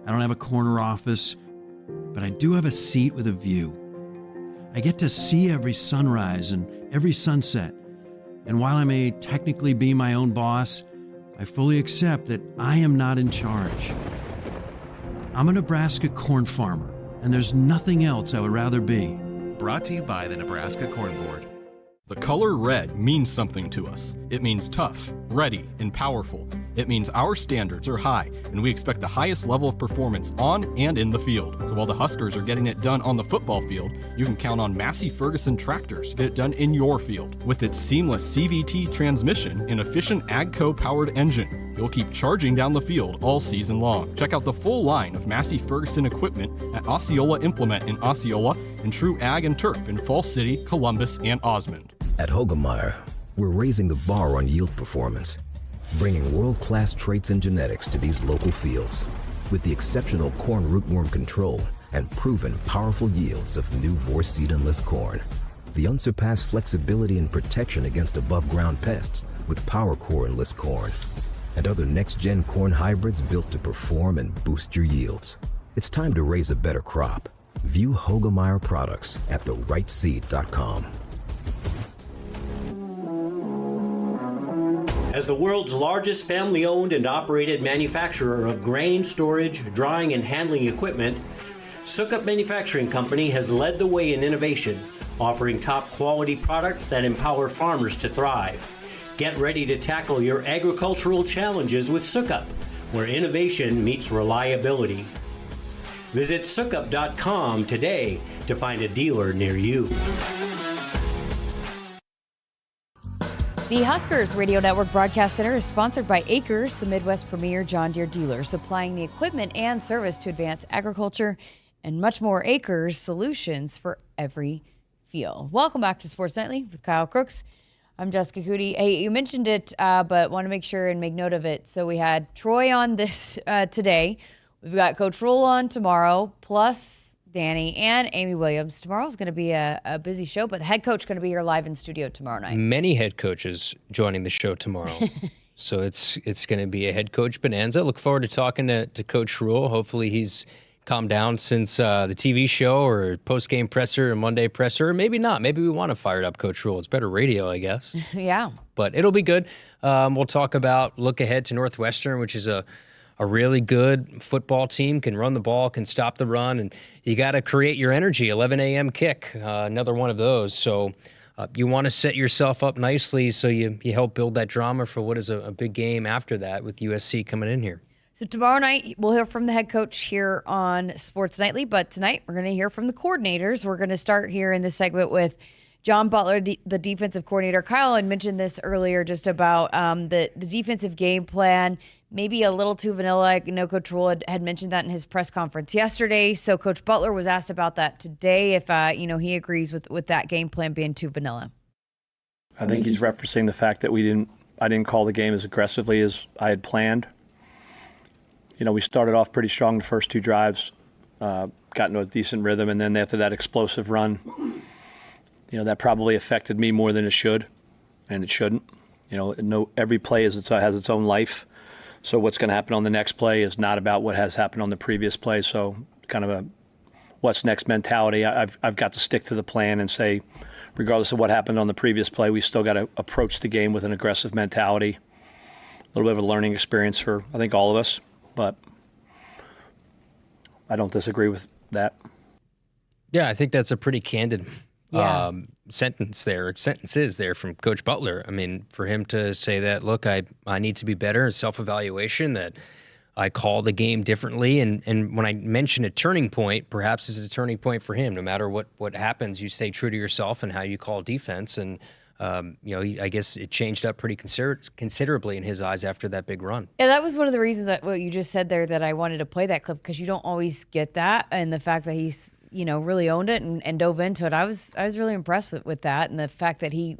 I don't have a corner office, but I do have a seat with a view. I get to see every sunrise and every sunset. And while I may technically be my own boss, I fully accept that I am not in charge. I'm a Nebraska corn farmer, and there's nothing else I would rather be. Brought to you by the Nebraska Corn Board. The color red means something to us. It means tough, ready, and powerful. It means our standards are high, and we expect the highest level of performance on and in the field. So while the Huskers are getting it done on the football field, you can count on Massey Ferguson tractors to get it done in your field. With its seamless CVT transmission and efficient AGCO-powered engine, you'll keep charging down the field all season long. Check out the full line of Massey Ferguson equipment at Osceola Implement in Osceola and True Ag and Turf in Falls City, Columbus, and Osmond. At Hogemeyer, we're raising the bar on yield performance, bringing world-class traits and genetics to these local fields with the exceptional corn rootworm control and proven powerful yields of new Vorseed Enlist corn. The unsurpassed flexibility and protection against above-ground pests with PowerCore Enlist corn and other next-gen corn hybrids built to perform and boost your yields. It's time to raise a better crop. View Hogemeyer products at therightseed.com. As the world's largest family-owned and operated manufacturer of grain storage, drying, and handling equipment, Sukup Manufacturing Company has led the way in innovation, offering top-quality products that empower farmers to thrive. Get ready to tackle your agricultural challenges with Sukup, where innovation meets reliability. Visit sukup.com today to find a dealer near you. The Huskers Radio Network Broadcast Center is sponsored by Akrs, the Midwest premier John Deere dealer, supplying the equipment and service to advance agriculture and much more. Akrs, solutions for every field. Welcome back to Sports Nightly with Kyle Crooks. I'm Jessica Coody. Hey, you mentioned it, but want to make sure and make note of it. So we had Troy on this today. We've got Coach Rule on tomorrow, plus Danny and Amy Williams. Tomorrow's going to be a busy show, but the head coach going to be here live in studio tomorrow night. Many head coaches joining the show tomorrow. So it's going to be a head coach bonanza. Look forward to talking to Coach Rule. Hopefully he's calmed down since the TV show or post-game presser or Monday presser, or maybe not. Maybe we want to fire it up Coach Rule. It's better radio, I guess. Yeah. But it'll be good. We'll talk about look ahead to Northwestern, which is a really good football team, can run the ball, can stop the run, and you got to create your energy. 11 a.m. kick, another one of those. So you want to set yourself up nicely so you help build that drama for what is a big game after that with USC coming in here. So tomorrow night, we'll hear from the head coach here on Sports Nightly, but tonight we're going to hear from the coordinators. We're going to start here in this segment with John Butler, the defensive coordinator. Kyle had mentioned this earlier just about the defensive game plan, maybe a little too vanilla. I know Coach Rule had mentioned that in his press conference yesterday. So Coach Butler was asked about that today, if he agrees with that game plan being too vanilla. I think he's referencing the fact that I didn't call the game as aggressively as I had planned. We started off pretty strong the first two drives, got into a decent rhythm, and then after that explosive run, that probably affected me more than it should, and it shouldn't. Every play has its own life, so what's going to happen on the next play is not about what has happened on the previous play. So kind of a what's next mentality. I've got to stick to the plan and say, regardless of what happened on the previous play, we still got to approach the game with an aggressive mentality. A little bit of a learning experience for, I think, all of us. But I don't disagree with that. Yeah, I think that's a pretty candid sentences there from Coach Butler. I mean, for him to say that, look, I need to be better, self-evaluation, that I call the game differently. And when I mention a turning point, perhaps it's a turning point for him. No matter what happens, you stay true to yourself and how you call defense. And I guess it changed up pretty considerably in his eyes after that big run. Yeah, that was one of the reasons that what you just said there that I wanted to play that clip, because you don't always get that, and the fact that he's really owned it and dove into it. I was really impressed with that, and the fact that he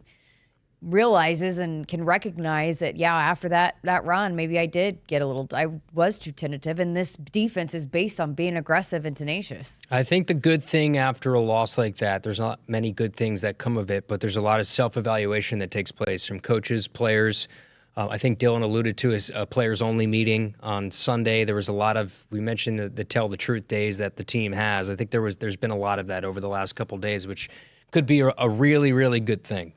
realizes and can recognize that after that run, maybe I was too tentative, and this defense is based on being aggressive and tenacious. I think the good thing after a loss like that, there's not many good things that come of it, but there's a lot of self-evaluation that takes place from coaches, players. I think Dylan alluded to his players-only meeting on Sunday. There was a lot of, we mentioned the tell the truth days that the team has. I think there's been a lot of that over the last couple of days, which could be a really, really good thing.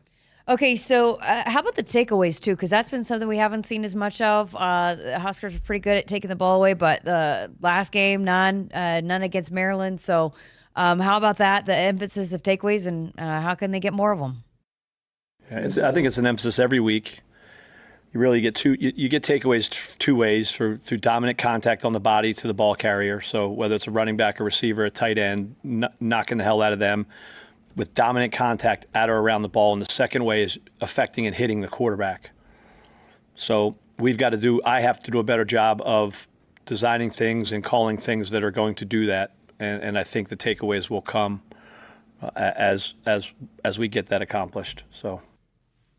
Okay, so how about the takeaways, too? Because that's been something we haven't seen as much of. The Huskers are pretty good at taking the ball away, but the last game, none against Maryland. So how about that, the emphasis of takeaways, and how can they get more of them? I think it's an emphasis every week. You really get you get takeaways two ways, through dominant contact on the body to the ball carrier. So whether it's a running back, a receiver, a tight end, knocking the hell out of them, with dominant contact at or around the ball. And the second way is affecting and hitting the quarterback. So I have to do a better job of designing things and calling things that are going to do that. And I think the takeaways will come as we get that accomplished. So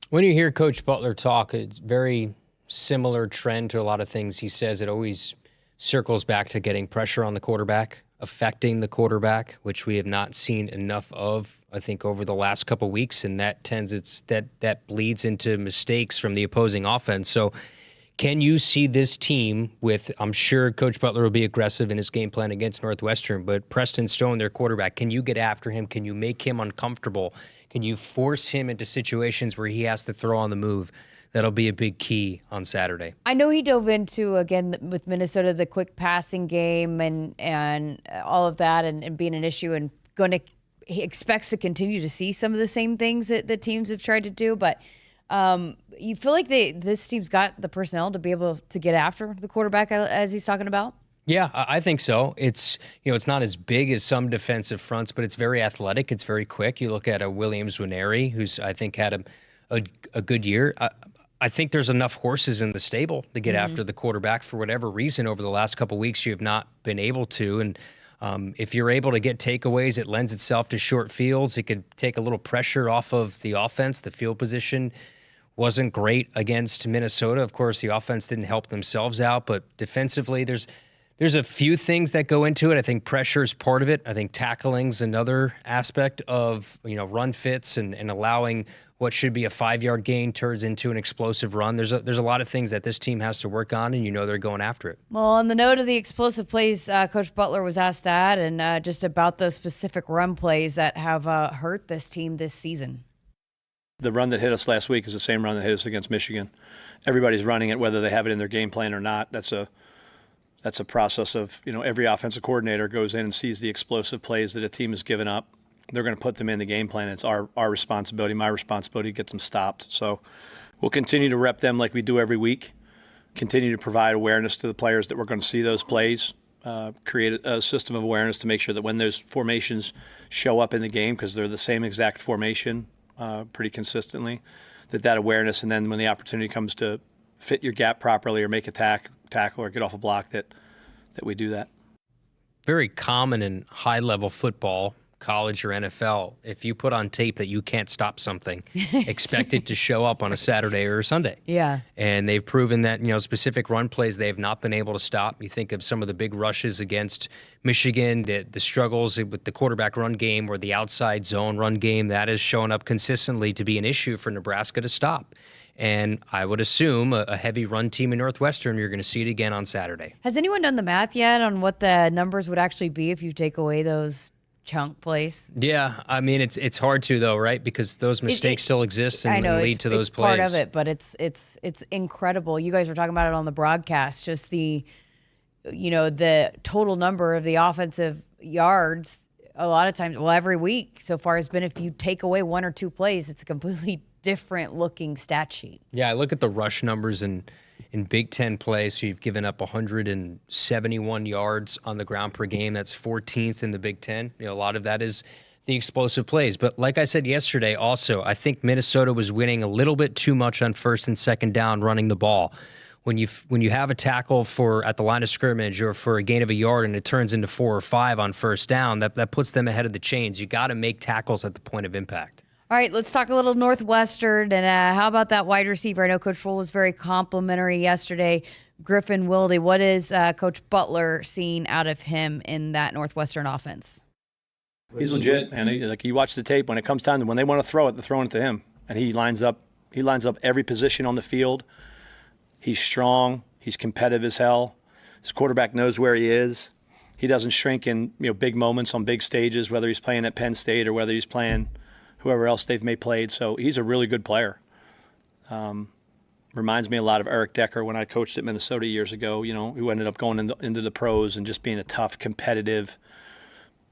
when you hear Coach Butler talk, it's very similar trend to a lot of things he says. It always circles back to getting pressure on the quarterback, affecting the quarterback, which we have not seen enough of, I think, over the last couple of weeks, and that bleeds into mistakes from the opposing offense. So can you see this team with, I'm sure Coach Butler will be aggressive in his game plan against Northwestern, but Preston Stone, their quarterback, can you get after him? Can you make him uncomfortable? Can you force him into situations where he has to throw on the move? That'll be a big key on Saturday. I know he dove into, again, with Minnesota, the quick passing game and all of that and being an issue, and he expects to continue to see some of the same things that the teams have tried to do. But you feel like this team's got the personnel to be able to get after the quarterback as he's talking about? Yeah, I think so. It's not as big as some defensive fronts, but it's very athletic. It's very quick. You look at a Williams Winery, who's I think had a good year. I think there's enough horses in the stable to get after the quarterback. For whatever reason, over the last couple of weeks, you have not been able to. And if you're able to get takeaways, it lends itself to short fields. It could take a little pressure off of the offense. The field position wasn't great against Minnesota. Of course, the offense didn't help themselves out, but defensively, there's There's a few things that go into it. I think pressure is part of it. I think tackling's another aspect of, run fits and allowing what should be a 5-yard gain turns into an explosive run. There's a lot of things that this team has to work on, and they're going after it. Well, on the note of the explosive plays, Coach Butler was asked that, and just about the specific run plays that have hurt this team this season. The run that hit us last week is the same run that hit us against Michigan. Everybody's running it, whether they have it in their game plan or not. That's a process of, every offensive coordinator goes in and sees the explosive plays that a team has given up. They're going to put them in the game plan. It's our responsibility, my responsibility to get them stopped. So we'll continue to rep them like we do every week, continue to provide awareness to the players that we're going to see those plays, create a system of awareness to make sure that when those formations show up in the game, because they're the same exact formation pretty consistently, that awareness, and then when the opportunity comes to fit your gap properly or make a tackle or get off a block, that we do that. Very common in high-level football, college or NFL. If you put on tape that you can't stop something, expect it to show up on a Saturday or a Sunday. Yeah. And they've proven that, specific run plays they have not been able to stop. You think of some of the big rushes against Michigan, the struggles with the quarterback run game or the outside zone run game, that has shown up consistently to be an issue for Nebraska to stop. And I would assume a heavy run team in Northwestern, you're going to see it again on Saturday. Has anyone done the math yet on what the numbers would actually be if you take away those chunk plays? Yeah, I mean, it's hard to, though, right? Because those mistakes still exist and lead to those plays. Part of it, but it's incredible. You guys were talking about it on the broadcast, just the total number of the offensive yards a lot of times, every week so far has been, if you take away one or two plays, it's a completely different looking stat sheet. Yeah, I look at the rush numbers in Big Ten play. So you've given up 171 yards on the ground per game. That's 14th in the Big Ten. A lot of that is the explosive plays. But like I said yesterday, also, I think Minnesota was winning a little bit too much on first and second down running the ball. When you have a tackle at the line of scrimmage or for a gain of a yard and it turns into 4 or 5 on first down, that puts them ahead of the chains. You got to make tackles at the point of impact. All right, let's talk a little Northwestern. And how about that wide receiver? I know Coach Full was very complimentary yesterday. Griffin Wilde, what is Coach Butler seeing out of him in that Northwestern offense? He's legit, and you watch the tape. When it comes time, when they want to throw it, they're throwing it to him. And he lines up every position on the field. He's strong. He's competitive as hell. His quarterback knows where he is. He doesn't shrink in big moments on big stages, whether he's playing at Penn State or whether he's playing whoever else they've played. So he's a really good player. Reminds me a lot of Eric Decker when I coached at Minnesota years ago, who ended up going into the pros and just being a tough, competitive,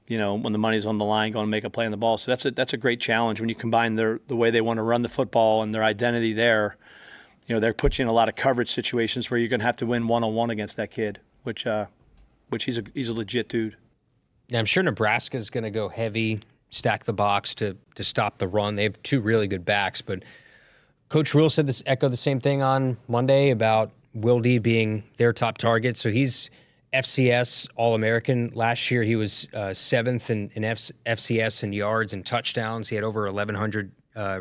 when the money's on the line, going to make a play on the ball. So that's a great challenge when you combine the way they want to run the football and their identity there. They're put you in a lot of coverage situations where you're going to have to win one-on-one against that kid, which he's a legit dude. Yeah, I'm sure Nebraska's going to go heavy, stack the box to stop the run. They have two really good backs, but Coach Rule echoed the same thing on Monday about Wilde being their top target. So he's FCS All-American. Last year he was 7th in FCS in yards and touchdowns. He had over 1,100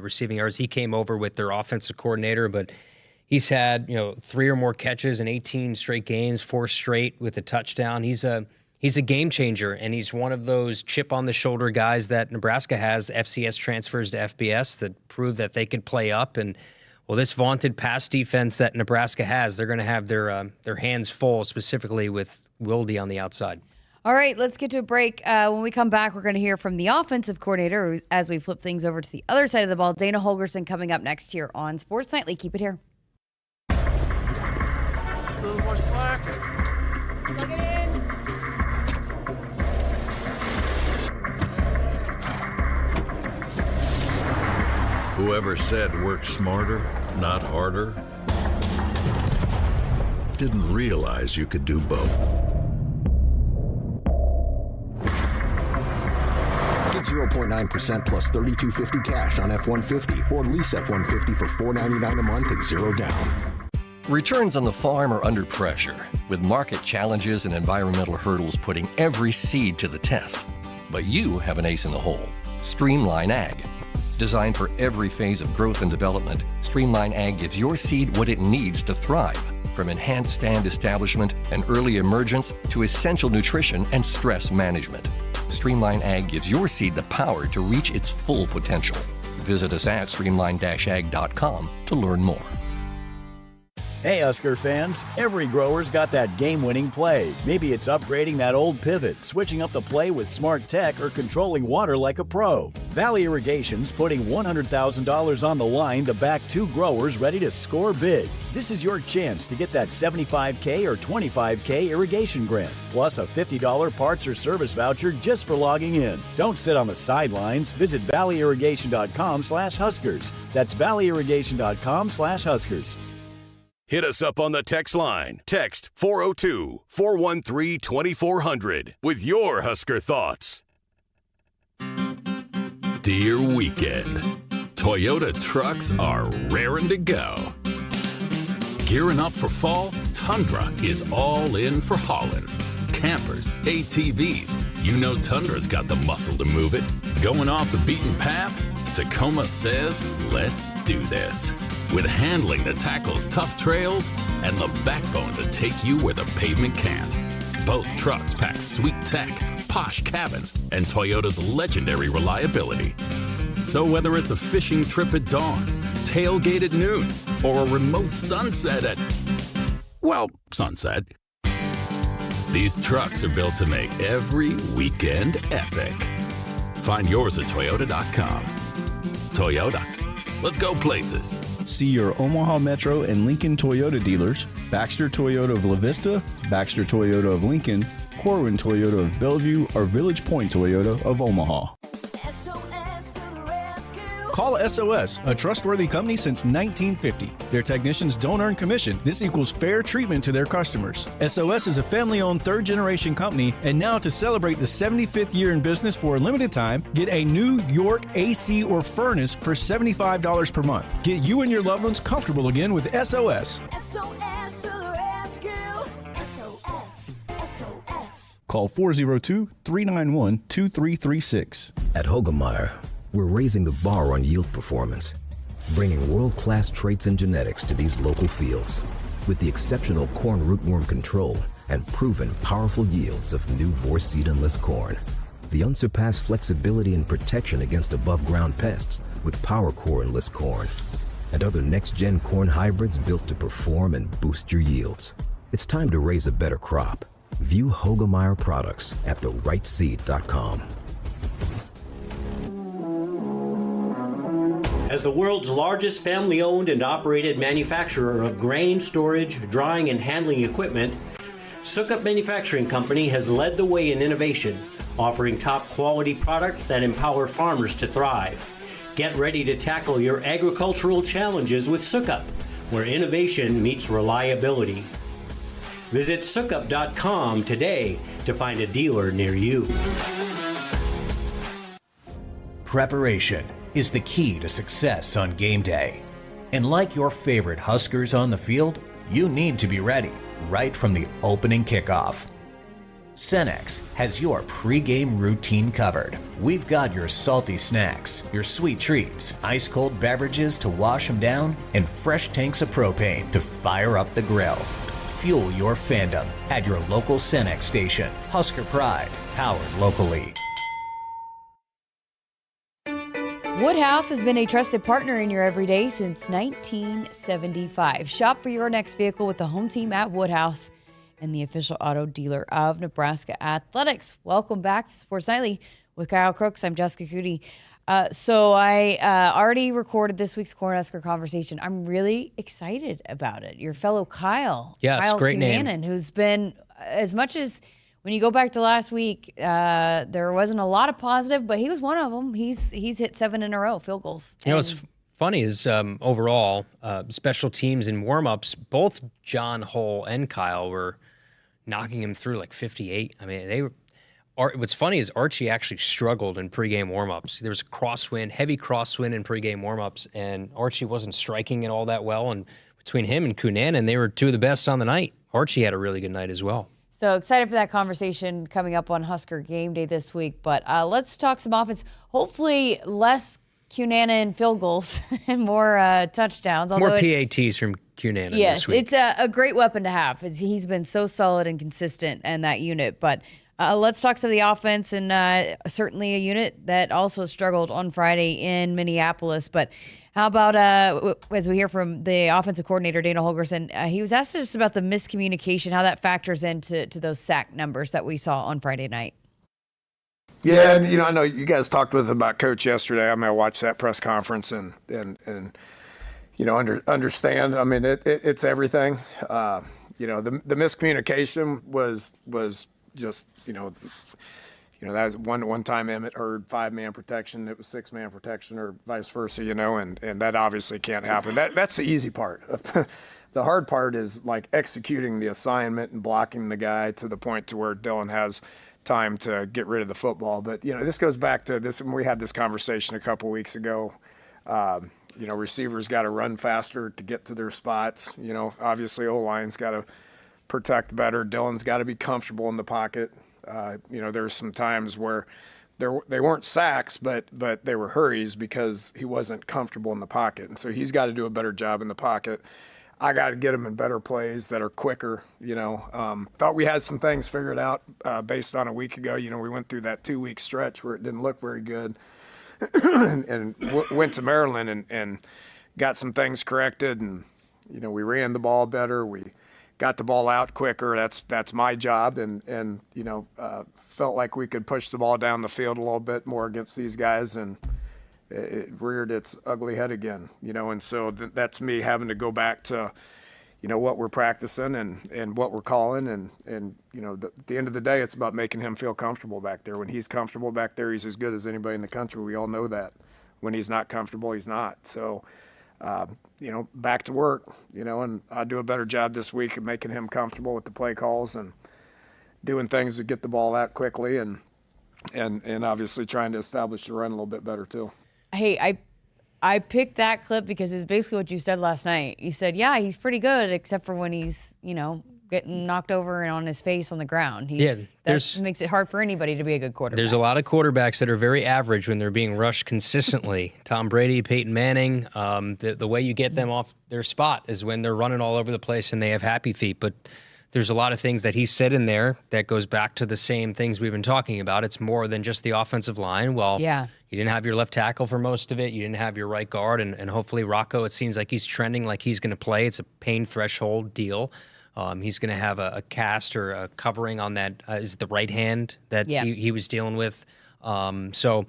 receiving yards. He came over with their offensive coordinator, but he's had 3 or more catches in 18 straight games, 4 straight with a touchdown. He's a game changer, and he's one of those chip-on-the-shoulder guys that Nebraska has, FCS transfers to FBS, that prove that they could play up. And, this vaunted pass defense that Nebraska has, they're going to have their hands full, specifically with Wilde on the outside. All right, let's get to a break. When we come back, we're going to hear from the offensive coordinator as we flip things over to the other side of the ball. Dana Holgerson coming up next here on Sports Nightly. Keep it here. A little more slack. Plug it in. Whoever said work smarter, not harder, didn't realize you could do both. Get 0.9% plus $3,250 cash on F-150 or lease F-150 for $499 a month and 0 down. Returns on the farm are under pressure, with market challenges and environmental hurdles putting every seed to the test. But you have an ace in the hole, Streamline Ag. Designed for every phase of growth and development, Streamline Ag gives your seed what it needs to thrive. from enhanced stand establishment and early emergence to essential nutrition and stress management. Streamline Ag gives your seed the power to reach its full potential. Visit us at streamline-ag.com to learn more. Hey Husker fans, every grower's got that game-winning play. Maybe it's upgrading that old pivot, switching up the play with smart tech, or controlling water like a pro. Valley Irrigation's putting $100,000 on the line to back 2 growers ready to score big. This is your chance to get that $75K or $25K irrigation grant, plus a $50 parts or service voucher just for logging in. Don't sit on the sidelines. Visit valleyirrigation.com/Huskers. That's valleyirrigation.com/Huskers. Hit us up on the text line. Text 402-413-2400 with your Husker thoughts. Dear weekend, Toyota trucks are raring to go. Gearing up for fall, Tundra is all in for hauling. Campers, ATVs, you know Tundra's got the muscle to move it. Going off the beaten path? Tacoma says, let's do this. With handling that tackles tough trails and the backbone to take you where the pavement can't. Both trucks pack sweet tech, posh cabins, and Toyota's legendary reliability. So whether it's a fishing trip at dawn, tailgate at noon, or a remote sunset at, well, sunset, these trucks are built to make every weekend epic. Find yours at Toyota.com. Toyota. Let's go places. See your Omaha Metro and Lincoln Toyota dealers, Baxter Toyota of La Vista, Baxter Toyota of Lincoln, Corwin Toyota of Bellevue, or Village Point Toyota of Omaha. Call SOS, a trustworthy company since 1950. Their technicians don't earn commission. This equals fair treatment to their customers. SOS is a family-owned third-generation company, and now to celebrate the 75th year in business for a limited time, get a new York AC or furnace for $75 per month. Get you and your loved ones comfortable again with SOS. SOS to the rescue. SOS. SOS. Call 402-391-2336. At Hogemeyer, we're raising the bar on yield performance, bringing world-class traits and genetics to these local fields with the exceptional corn rootworm control and proven powerful yields of new Vorceed-less corn. The unsurpassed flexibility and protection against above-ground pests with PowerCore-less corn and other next-gen corn hybrids built to perform and boost your yields. It's time to raise a better crop. View Hogemeyer products at therightseed.com. As the world's largest family-owned and operated manufacturer of grain storage, drying, and handling equipment, Sukup Manufacturing Company has led the way in innovation, offering top-quality products that empower farmers to thrive. Get ready to tackle your agricultural challenges with Sukup, where innovation meets reliability. Visit sukup.com today to find a dealer near you. Preparation is the key to success on game day. And like your favorite Huskers on the field, you need to be ready right from the opening kickoff. Cenex has your pregame routine covered. We've got your salty snacks, your sweet treats, ice-cold beverages to wash them down, and fresh tanks of propane to fire up the grill. Fuel your fandom at your local Cenex station. Husker Pride, powered locally. Woodhouse has been a trusted partner in your everyday since 1975. Shop for your next vehicle with the home team at Woodhouse and the official auto dealer of Nebraska Athletics. Welcome back to Sports Nightly with Kyle Crooks. I'm Jessica Coody. So I already recorded this week's Cornhusker conversation. I'm really excited about it. Your fellow Kyle. Yeah, it's a great Cunanan, name. who's been, as much as when you go back to last week, there wasn't a lot of positive, but he was one of them. He's hit 7 in a row, field goals. You know, what's funny is overall, special teams and warm-ups, both John Hull and Kyle were knocking him through like 58. I mean, they were. What's funny is Archie actually struggled in pregame warmups. There was a crosswind, heavy crosswind in pregame warmups, and Archie wasn't striking it all that well. And between him and Cunanan, they were two of the best on the night. Archie had a really good night as well. So excited for that conversation coming up on Husker Game Day this week. But let's talk some offense. Hopefully less Cunanan field goals and more touchdowns. More PATs from Cunanan Yes, this week. it's a great weapon to have. He's been so solid and consistent in that unit. But let's talk some of the offense, and certainly a unit that also struggled on Friday in Minneapolis. But how about, as we hear from the offensive coordinator, Dana Holgorsen, he was asked just about the miscommunication, how that factors into those sack numbers that we saw on Friday night. Yeah, and I know you guys talked with him about Coach yesterday. I mean, I watched that press conference and understand. I mean, it's everything. The miscommunication was just that was one time Emmett heard 5-man protection, it was 6-man protection, or vice versa. And that obviously can't happen. That's the easy part. The hard part is like executing the assignment and blocking the guy to the point to where Dylan has time to get rid of the football. But this goes back to this, and we had this conversation a couple weeks ago. Receivers got to run faster to get to their spots. Obviously O-line's got to protect better. Dylan's got to be comfortable in the pocket. There's some times where they weren't sacks, but they were hurries because he wasn't comfortable in the pocket. And so he's got to do a better job in the pocket. I got to get him in better plays that are quicker. Thought we had some things figured out based on a week ago. We went through that 2-week stretch where it didn't look very good, and went to Maryland and got some things corrected. And we ran the ball better. We got the ball out quicker. That's my job. And felt like we could push the ball down the field a little bit more against these guys, and it reared its ugly head again, and so that's me having to go back to, what we're practicing and what we're calling. And at the end of the day, it's about making him feel comfortable back there. When he's comfortable back there, he's as good as anybody in the country. We all know that. When he's not comfortable, he's not. So, back to work, and I'll do a better job this week of making him comfortable with the play calls and doing things to get the ball out quickly and obviously trying to establish the run a little bit better too. Hey, I picked that clip because it's basically what you said last night. You said, yeah, he's pretty good, except for when he's, getting knocked over and on his face on the ground. That makes it hard for anybody to be a good quarterback. There's a lot of quarterbacks that are very average when they're being rushed consistently. Tom Brady, Peyton Manning, the way you get them off their spot is when they're running all over the place and they have happy feet. But there's a lot of things that he said in there that goes back to the same things we've been talking about. It's more than just the offensive line. Well, yeah. You didn't have your left tackle for most of it. You didn't have your right guard. And hopefully Rocco, it seems like he's trending like he's going to play. It's a pain threshold deal. He's going to have a cast or a covering on that. Is the right hand that he was dealing with. So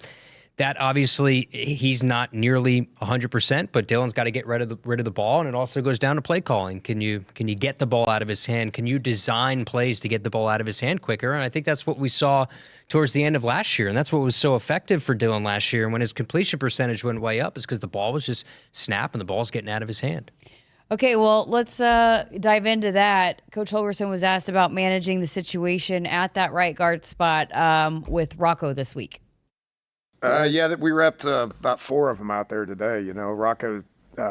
that obviously he's not nearly 100%, but Dylan's got to get rid of the ball, and it also goes down to play calling. Can you get the ball out of his hand? Can you design plays to get the ball out of his hand quicker? And I think that's what we saw towards the end of last year, and that's what was so effective for Dylan last year. And when his completion percentage went way up, is because the ball was just snapping, the ball's getting out of his hand. Okay, well, let's dive into that. Coach Holgorsen was asked about managing the situation at that right guard spot with Rocco this week. We repped about 4 of them out there today. Rocco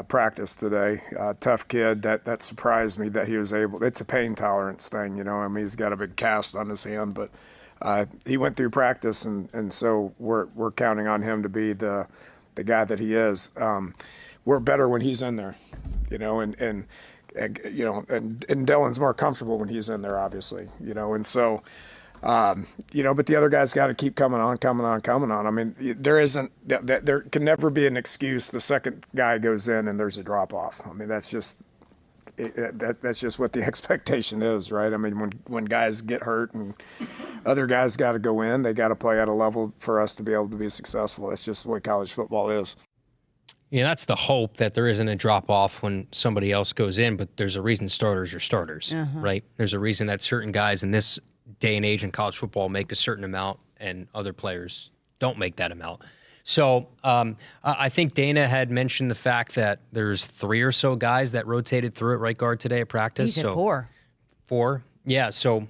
practiced today. Tough kid. That surprised me that he was able. It's a pain tolerance thing. He's got a big cast on his hand, but he went through practice, and so we're counting on him to be the guy that he is. We're better when he's in there, and Dylan's more comfortable when he's in there, obviously, and so. But the other guys got to keep coming on. I mean, there can never be an excuse the second guy goes in and there's a drop off. I mean, that's just what the expectation is, right? I mean, when guys get hurt and other guys got to go in, they got to play at a level for us to be able to be successful. That's just the way college football is. Yeah, that's the hope, that there isn't a drop-off when somebody else goes in, but there's a reason starters are starters, right? There's a reason that certain guys in this day and age in college football make a certain amount and other players don't make that amount. So I think Dana had mentioned the fact that there's 3 or so guys that rotated through at right guard today at practice. He said 4. 4? Yeah, so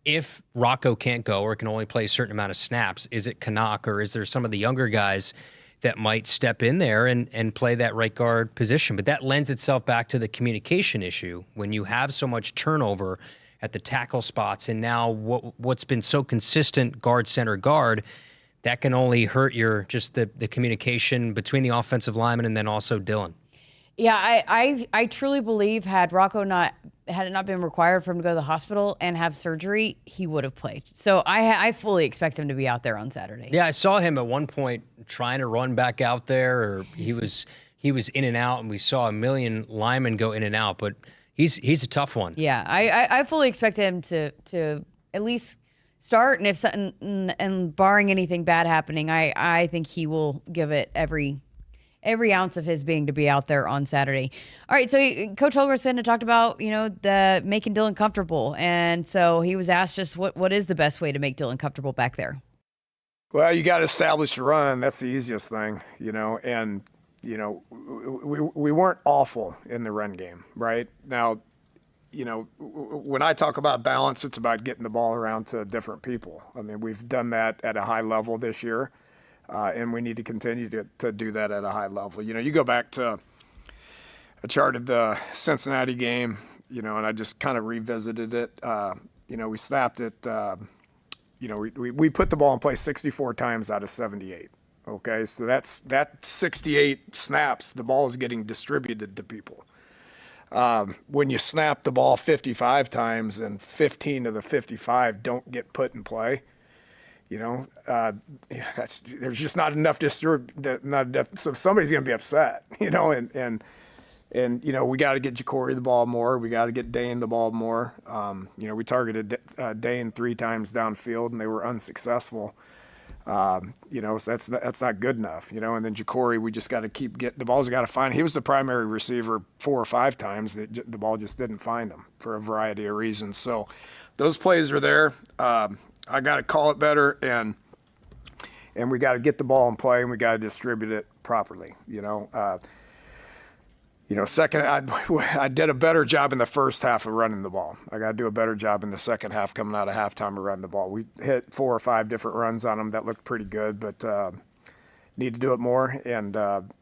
if Rocco can't go or can only play a certain amount of snaps, is it Canuck or is there some of the younger guys that might step in there and play that right guard position? But that lends itself back to the communication issue. When you have so much turnover at the tackle spots, and now what's been so consistent guard, center, guard, that can only hurt the communication between the offensive linemen and then also Dylan. Yeah, I truly believe had it not been required for him to go to the hospital and have surgery, he would have played. So I fully expect him to be out there on Saturday. Yeah, I saw him at one point trying to run back out there, or he was in and out, and we saw a million linemen go in and out. But he's a tough one. Yeah, I fully expect him to at least start, and if something and barring anything bad happening, I think he will give it every ounce of his being to be out there on Saturday. All right, so Coach Holgorsen had talked about, the making Dylan comfortable. And so he was asked just what is the best way to make Dylan comfortable back there? Well, you got to establish the run. That's the easiest thing, and, we weren't awful in the run game, right? Now, when I talk about balance, it's about getting the ball around to different people. I mean, we've done that at a high level this year. And we need to continue to do that at a high level. You go back to, I charted the Cincinnati game, and I just kind of revisited it. We snapped it, we put the ball in play 64 times out of 78. Okay, so that 68 snaps, the ball is getting distributed to people. When you snap the ball 55 times and 15 of the 55 don't get put in play, there's just not enough so somebody's going to be upset, and we got to get Jacory the ball more. We got to get Dane the ball more. We targeted Dane 3 times downfield and they were unsuccessful. So that's not good enough, and then Jacory, we just got to keep getting the ball's got to find. He was the primary receiver 4 or 5 times. The ball just didn't find him for a variety of reasons. So those plays are there. I got to call it better, and we got to get the ball in play, and we got to distribute it properly. Second, I did a better job in the first half of running the ball. I got to do a better job in the second half coming out of halftime of running the ball. We hit 4 or 5 different runs on them that looked pretty good, but need to do it more. And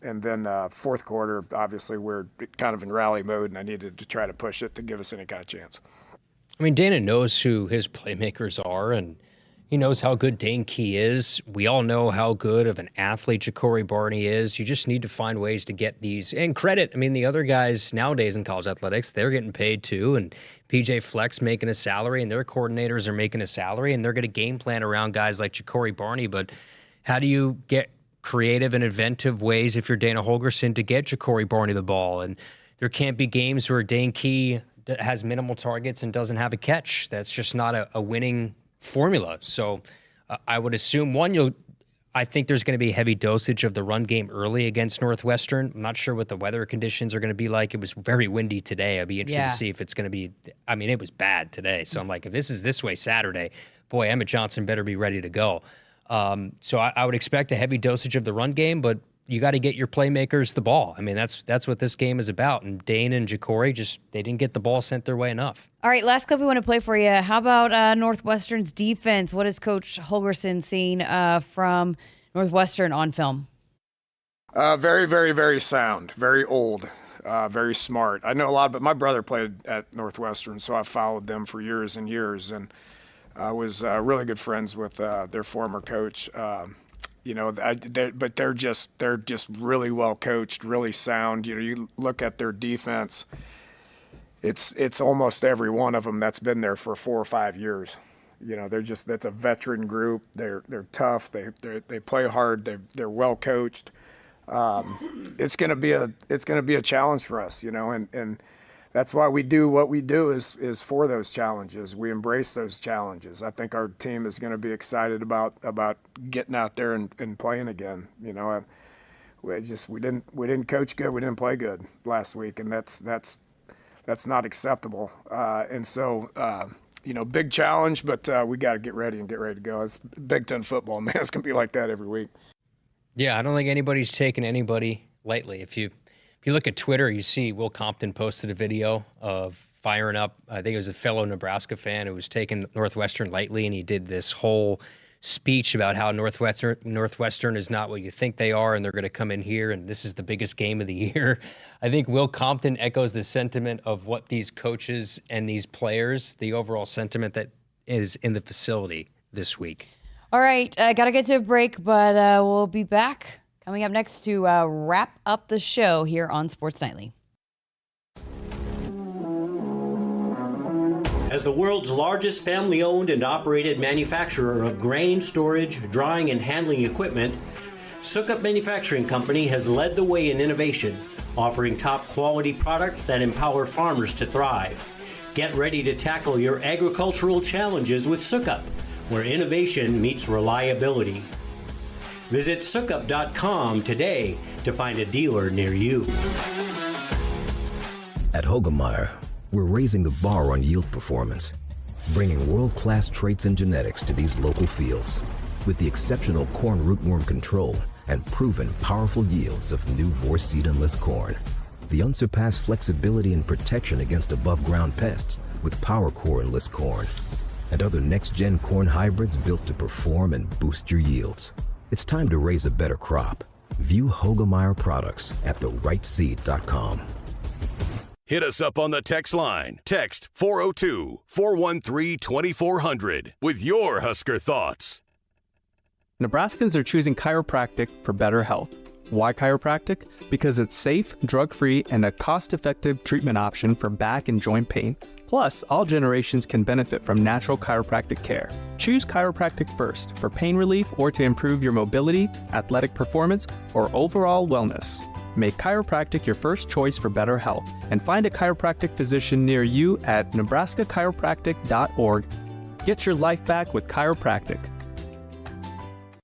then fourth quarter, obviously, we're kind of in rally mode, and I needed to try to push it to give us any kind of chance. I mean, Dana knows who his playmakers are, and he knows how good Dane Key is. We all know how good of an athlete Jacory Barney is. You just need to find ways to get these. And credit, I mean, the other guys nowadays in college athletics, they're getting paid too, and PJ Fleck's making a salary, and their coordinators are making a salary, and they're going to game plan around guys like Jacory Barney. But how do you get creative and inventive ways, if you're Dana Holgorsen, to get Jacory Barney the ball? And there can't be games where Dane Key has minimal targets and doesn't have a catch. That's just not a winning formula. So I would assume, I think there's going to be a heavy dosage of the run game early against Northwestern. I'm not sure what the weather conditions are going to be like. It was very windy today. I'd be interested to see if it's going to be, it was bad today. So I'm like, if this is this way Saturday, boy, Emmett Johnson better be ready to go. So I would expect a heavy dosage of the run game, but you got to get your playmakers the ball. I mean, that's what this game is about. And Dane and Jacory they didn't get the ball sent their way enough. All right, last clip we want to play for you. How about Northwestern's defense? What has Coach Holgorsen seen from Northwestern on film? Very, very, very sound, very old, very smart. I know a lot, but my brother played at Northwestern, so I followed them for years and years, and I was really good friends with their former coach. But they're just really well coached, really sound. You look at their defense; it's almost every one of them that's been there for 4 or 5 years. That's a veteran group. They're tough. They play hard. They're well coached. It's gonna be a challenge for us, and that's why we do what we do is for those challenges. We embrace those challenges. I think our team is going to be excited about getting out there and playing again. We didn't coach good. We didn't play good last week, and that's not acceptable. And so big challenge, but we got to get ready to go. It's Big Ten football, man. It's going to be like that every week. Yeah, I don't think anybody's taking anybody lightly. If you look at Twitter, you see Will Compton posted a video of firing up. I think it was a fellow Nebraska fan who was taking Northwestern lightly, and he did this whole speech about how Northwestern is not what you think they are, and they're going to come in here, and this is the biggest game of the year. I think Will Compton echoes the sentiment of what these coaches and these players, the overall sentiment that is in the facility this week. All right, got to get to a break, but we'll be back Coming up next to wrap up the show here on Sports Nightly. As the world's largest family-owned and operated manufacturer of grain storage, drying, and handling equipment, Sukup Manufacturing Company has led the way in innovation, offering top-quality products that empower farmers to thrive. Get ready to tackle your agricultural challenges with Sukup, where innovation meets reliability. Visit sukup.com today to find a dealer near you. At Hogemeyer, we're raising the bar on yield performance, bringing world-class traits and genetics to these local fields with the exceptional corn rootworm control and proven powerful yields of new Vorceed-enlist corn. The unsurpassed flexibility and protection against above-ground pests with PowerCore enlist corn, and other next-gen corn hybrids built to perform and boost your yields. It's time to raise a better crop. View Hogemeyer products at therightseed.com. Hit us up on the text line. Text 402-413-2400 with your Husker thoughts. Nebraskans are choosing chiropractic for better health. Why chiropractic? Because it's safe, drug-free, and a cost-effective treatment option for back and joint pain. Plus, all generations can benefit from natural chiropractic care. Choose chiropractic first for pain relief or to improve your mobility, athletic performance, or overall wellness. Make chiropractic your first choice for better health and find a chiropractic physician near you at nebraskachiropractic.org. Get your life back with chiropractic.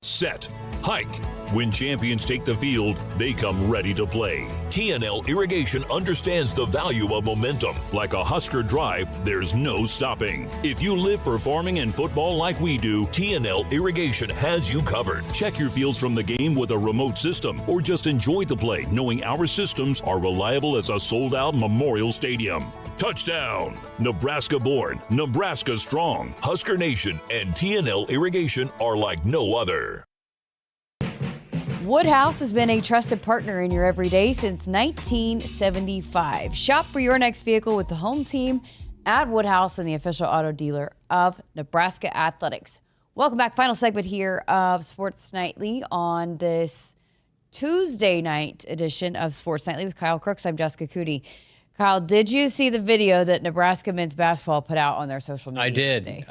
Set. Hike. When champions take the field, they come ready to play. TNL Irrigation understands the value of momentum. Like a Husker drive, there's no stopping. If you live for farming and football like we do, TNL Irrigation has you covered. Check your fields from the game with a remote system, or just enjoy the play knowing our systems are reliable as a sold-out Memorial Stadium. Touchdown! Nebraska born, Nebraska strong. Husker Nation and TNL Irrigation are like no other. Woodhouse has been a trusted partner in your everyday since 1975. Shop for your next vehicle with the home team at Woodhouse and the official auto dealer of Nebraska Athletics. Welcome back. Final segment here of Sports Nightly on this Tuesday night edition of Sports Nightly with Kyle Crooks. I'm Jessica Coody. Kyle, did you see the video that Nebraska men's basketball put out on their social media? I did. Today?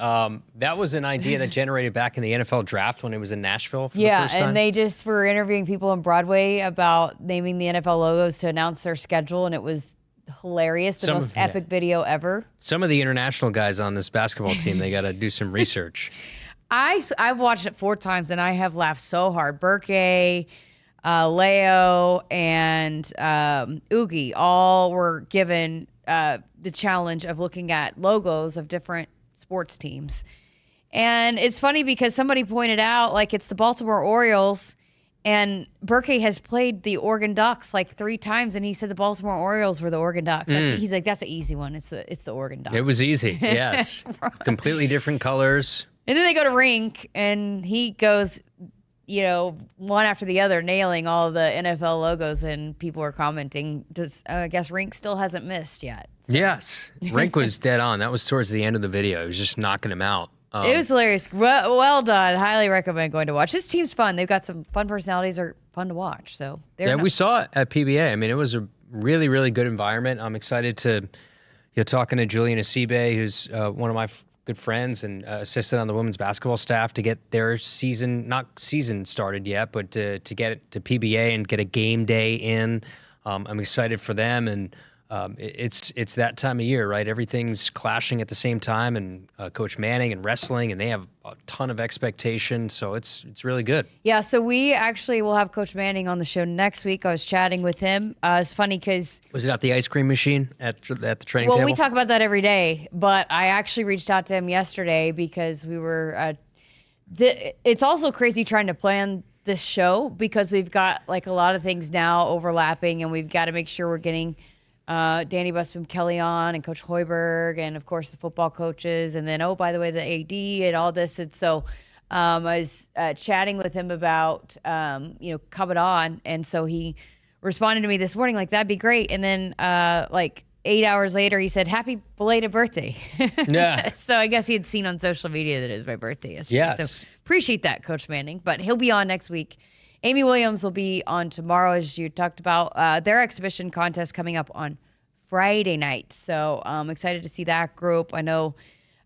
That was an idea that generated back in the NFL draft when it was in Nashville for the first time. Yeah, and they just were interviewing people on Broadway about naming the NFL logos to announce their schedule, and it was hilarious. The most epic video ever. Some of the international guys on this basketball team, they got to do some research. I've watched it 4 times, and I have laughed so hard. Burke, Leo, and Oogie all were given the challenge of looking at logos of different sports teams. And it's funny because somebody pointed out, like, it's the Baltimore Orioles, and Burke has played the Oregon Ducks like 3 times, and he said the Baltimore Orioles were the Oregon Ducks. He's like, that's an easy one. It's the Oregon Ducks. It was easy, yes. Completely different colors. And then they go to rink, and he goes, one after the other, nailing all of the NFL logos, and people are commenting, I guess Rink still hasn't missed yet. So. Yes. Rink was dead on. That was towards the end of the video. He was just knocking him out. It was hilarious. Well done. Highly recommend going to watch. This team's fun. They've got some fun personalities. Are fun to watch. So we saw it at PBA. I mean, it was a really, really good environment. I'm excited to, talking to Julian Asibe, who's one of my good friends and assistant on the women's basketball staff, to get their not season started yet, but to get it to PBA and get a game day in. I'm excited for them, and it's that time of year, right? Everything's clashing at the same time, and Coach Manning and wrestling, and they have a ton of expectation, so it's really good. Yeah, so we actually will have Coach Manning on the show next week. I was chatting with him. It's funny because... Was it at the ice cream machine at the training table? Well, we talk about that every day, but I actually reached out to him yesterday because we were... it's also crazy trying to plan this show because we've got like a lot of things now overlapping, and we've got to make sure we're getting... Danny Busby-Kelly on, and Coach Hoiberg, and of course the football coaches, and then by the way, the AD and all this. And so I was chatting with him about coming on, and so he responded to me this morning like, that'd be great. And then like 8 hours later, he said, happy belated birthday. Yeah. So I guess he had seen on social media that it was my birthday yesterday. Yes. So appreciate that, Coach Manning. But he'll be on next week. Amy Williams will be on tomorrow, as you talked about. Their exhibition contest coming up on Friday night. So I'm excited to see that group. I know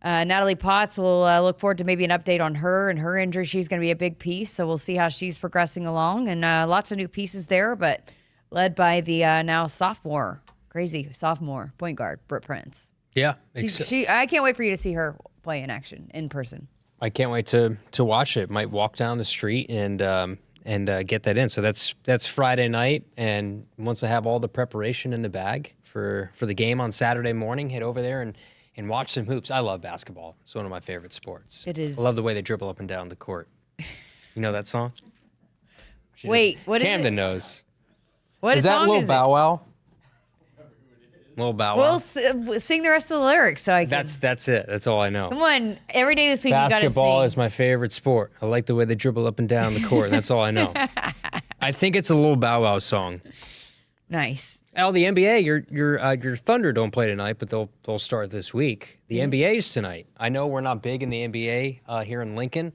Natalie Potts will look forward to maybe an update on her and her injury. She's going to be a big piece, so we'll see how she's progressing along. And lots of new pieces there, but led by the now crazy sophomore point guard, Britt Prince. Yeah. I can't wait for you to see her play in action in person. I can't wait to watch it. Might walk down the street and get that in. So that's Friday night, and once I have all the preparation in the bag for the game on Saturday morning, head over there and watch some hoops. I love basketball. It's one of my favorite sports. It is. I love the way they dribble up and down the court. You know that song? Wait, what is it? Camden knows. What is that song Lil is Bow Wow? Lil Bow Wow. We'll sing the rest of the lyrics so I can. That's it. That's all I know. Come on, every day this week you got to sing. Basketball is my favorite sport. I like the way they dribble up and down the court. That's all I know. I think it's a Lil Bow Wow song. Nice. Al, the NBA, your Thunder don't play tonight, but they'll start this week. The NBA's tonight. I know we're not big in the NBA here in Lincoln.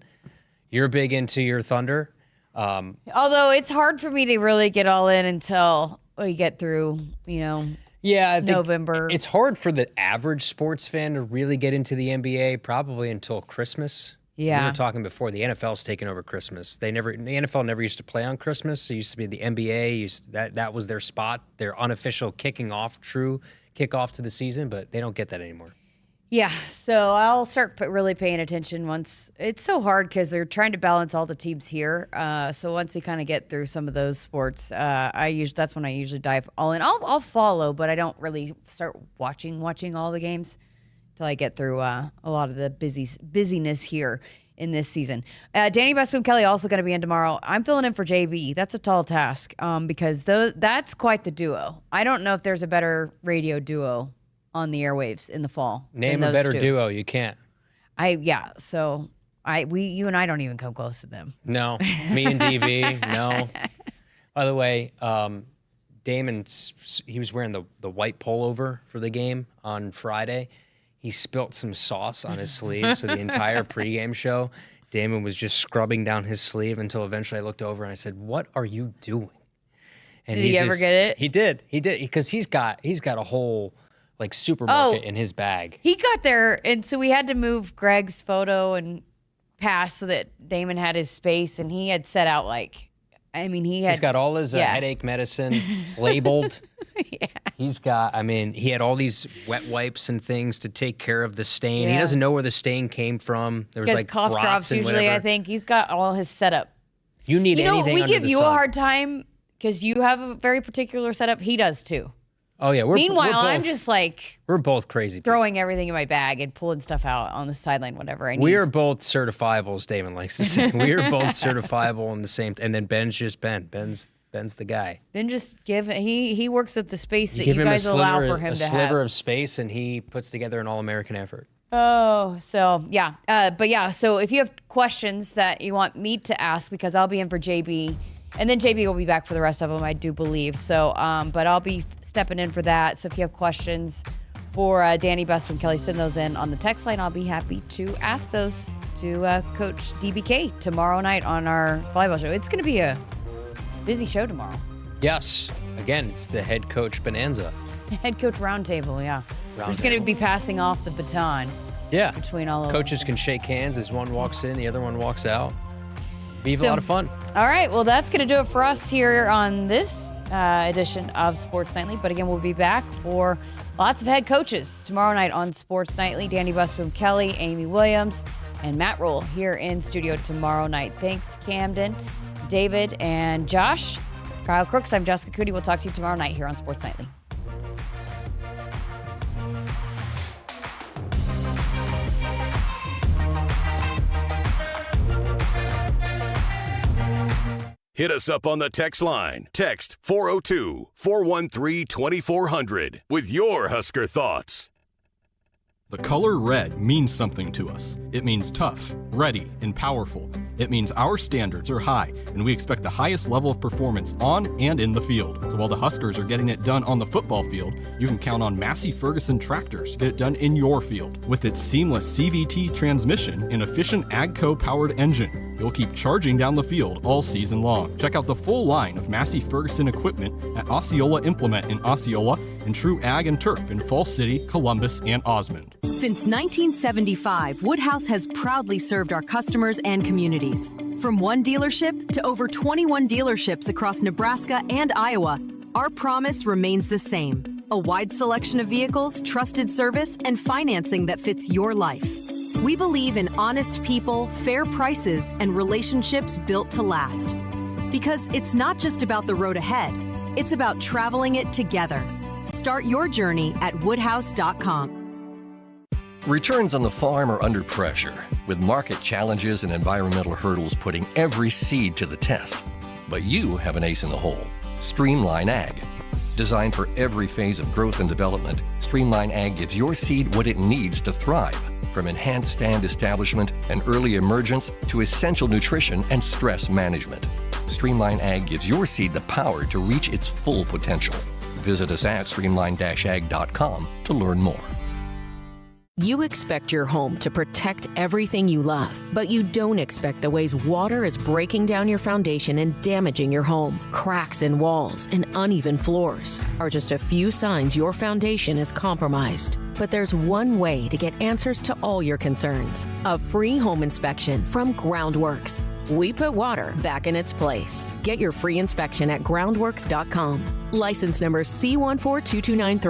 You're big into your Thunder. Although it's hard for me to really get all in until we get through, I think November. It's hard for the average sports fan to really get into the NBA probably until Christmas. Yeah. We were talking before, the NFL's taken over Christmas. The NFL never used to play on Christmas. It used to be the NBA. That was their spot, their unofficial true kickoff to the season, but they don't get that anymore. Yeah, so I'll start really paying attention once. It's so hard because they're trying to balance all the teams here. So once we kind of get through some of those sports, that's when I usually dive all in. I'll follow, but I don't really start watching all the games until I get through a lot of the busyness here in this season. Danny Busboom-Kelly also going to be in tomorrow. I'm filling in for JB. That's a tall task because that's quite the duo. I don't know if there's a better radio duo on the airwaves in the fall. Name a better duo. You can't. So you and I don't even come close to them. No, me and DB, no. By the way, Damon, he was wearing the white pullover for the game on Friday. He spilt some sauce on his sleeve, so the entire pregame show, Damon was just scrubbing down his sleeve until eventually I looked over and I said, "What are you doing?" And did he ever get it? He did, because he's got a whole supermarket in his bag. He got there, and so we had to move Greg's photo and pass so that Damon had his space, and he had set out he's got all his headache medicine labeled. Yeah. He had all these wet wipes and things to take care of the stain. Yeah. He doesn't know where the stain came from. There was cough brats drops and usually. whatever. I think he's got all his setup. You need anything we under give the you sun. a hard time because you have a very particular setup. He does too. Oh yeah. Meanwhile, I'm just we're both crazy people. throwing everything in my bag and pulling stuff out on the sideline, whatever I need. We are both certifiable, as Damon likes to say. We are both certifiable in the same. And then Ben's just Ben. Ben's the guy. Then just he works at the space that you guys allow for him to have. A sliver of space, and he puts together an all-American effort. Oh, so yeah. So if you have questions that you want me to ask, because I'll be in for JB, and then JB will be back for the rest of them, I do believe. So, but I'll be stepping in for that. So if you have questions for Danny Busboom-Kelly, send those in on the text line. I'll be happy to ask those to Coach DBK tomorrow night on our volleyball show. It's going to be a busy show tomorrow. Yes. Again, it's the head coach bonanza. Head coach roundtable, yeah. We're just going to be passing off the baton. Yeah. Between all of Coaches can shake hands as one walks in, the other one walks out. Be a lot of fun. All right. Well, that's going to do it for us here on this edition of Sports Nightly. But again, we'll be back for lots of head coaches tomorrow night on Sports Nightly. Danny Busboom-Kelly, Amy Williams, and Matt Roll here in studio tomorrow night. Thanks to Camden, David, and Josh. Kyle Crooks, I'm Jessica Coody. We'll talk to you tomorrow night here on Sports Nightly. Hit us up on the text line. Text 402-413-2400 with your Husker thoughts. The color red means something to us. It means tough, ready, and powerful. It means our standards are high, and we expect the highest level of performance on and in the field. So while the Huskers are getting it done on the football field, you can count on Massey Ferguson tractors to get it done in your field. With its seamless CVT transmission and efficient AGCO-powered engine, you'll keep charging down the field all season long. Check out the full line of Massey Ferguson equipment at Osceola Implement in Osceola and True Ag and Turf in Falls City, Columbus, and Osmond. Since 1975, Woodhouse has proudly served our customers and communities. From one dealership to over 21 dealerships across Nebraska and Iowa, our promise remains the same. A wide selection of vehicles, trusted service, and financing that fits your life. We believe in honest people, fair prices, and relationships built to last. Because it's not just about the road ahead, it's about traveling it together. Start your journey at woodhouse.com. Returns on the farm are under pressure, with market challenges and environmental hurdles putting every seed to the test. But you have an ace in the hole: Streamline Ag. Designed for every phase of growth and development, Streamline Ag gives your seed what it needs to thrive, from enhanced stand establishment and early emergence to essential nutrition and stress management. Streamline Ag gives your seed the power to reach its full potential. Visit us at streamline-ag.com to learn more. You expect your home to protect everything you love, but you don't expect the ways water is breaking down your foundation and damaging your home. Cracks in walls and uneven floors are just a few signs your foundation is compromised. But there's one way to get answers to all your concerns: a free home inspection from Groundworks. We put water back in its place. Get your free inspection at groundworks.com. License number C142293.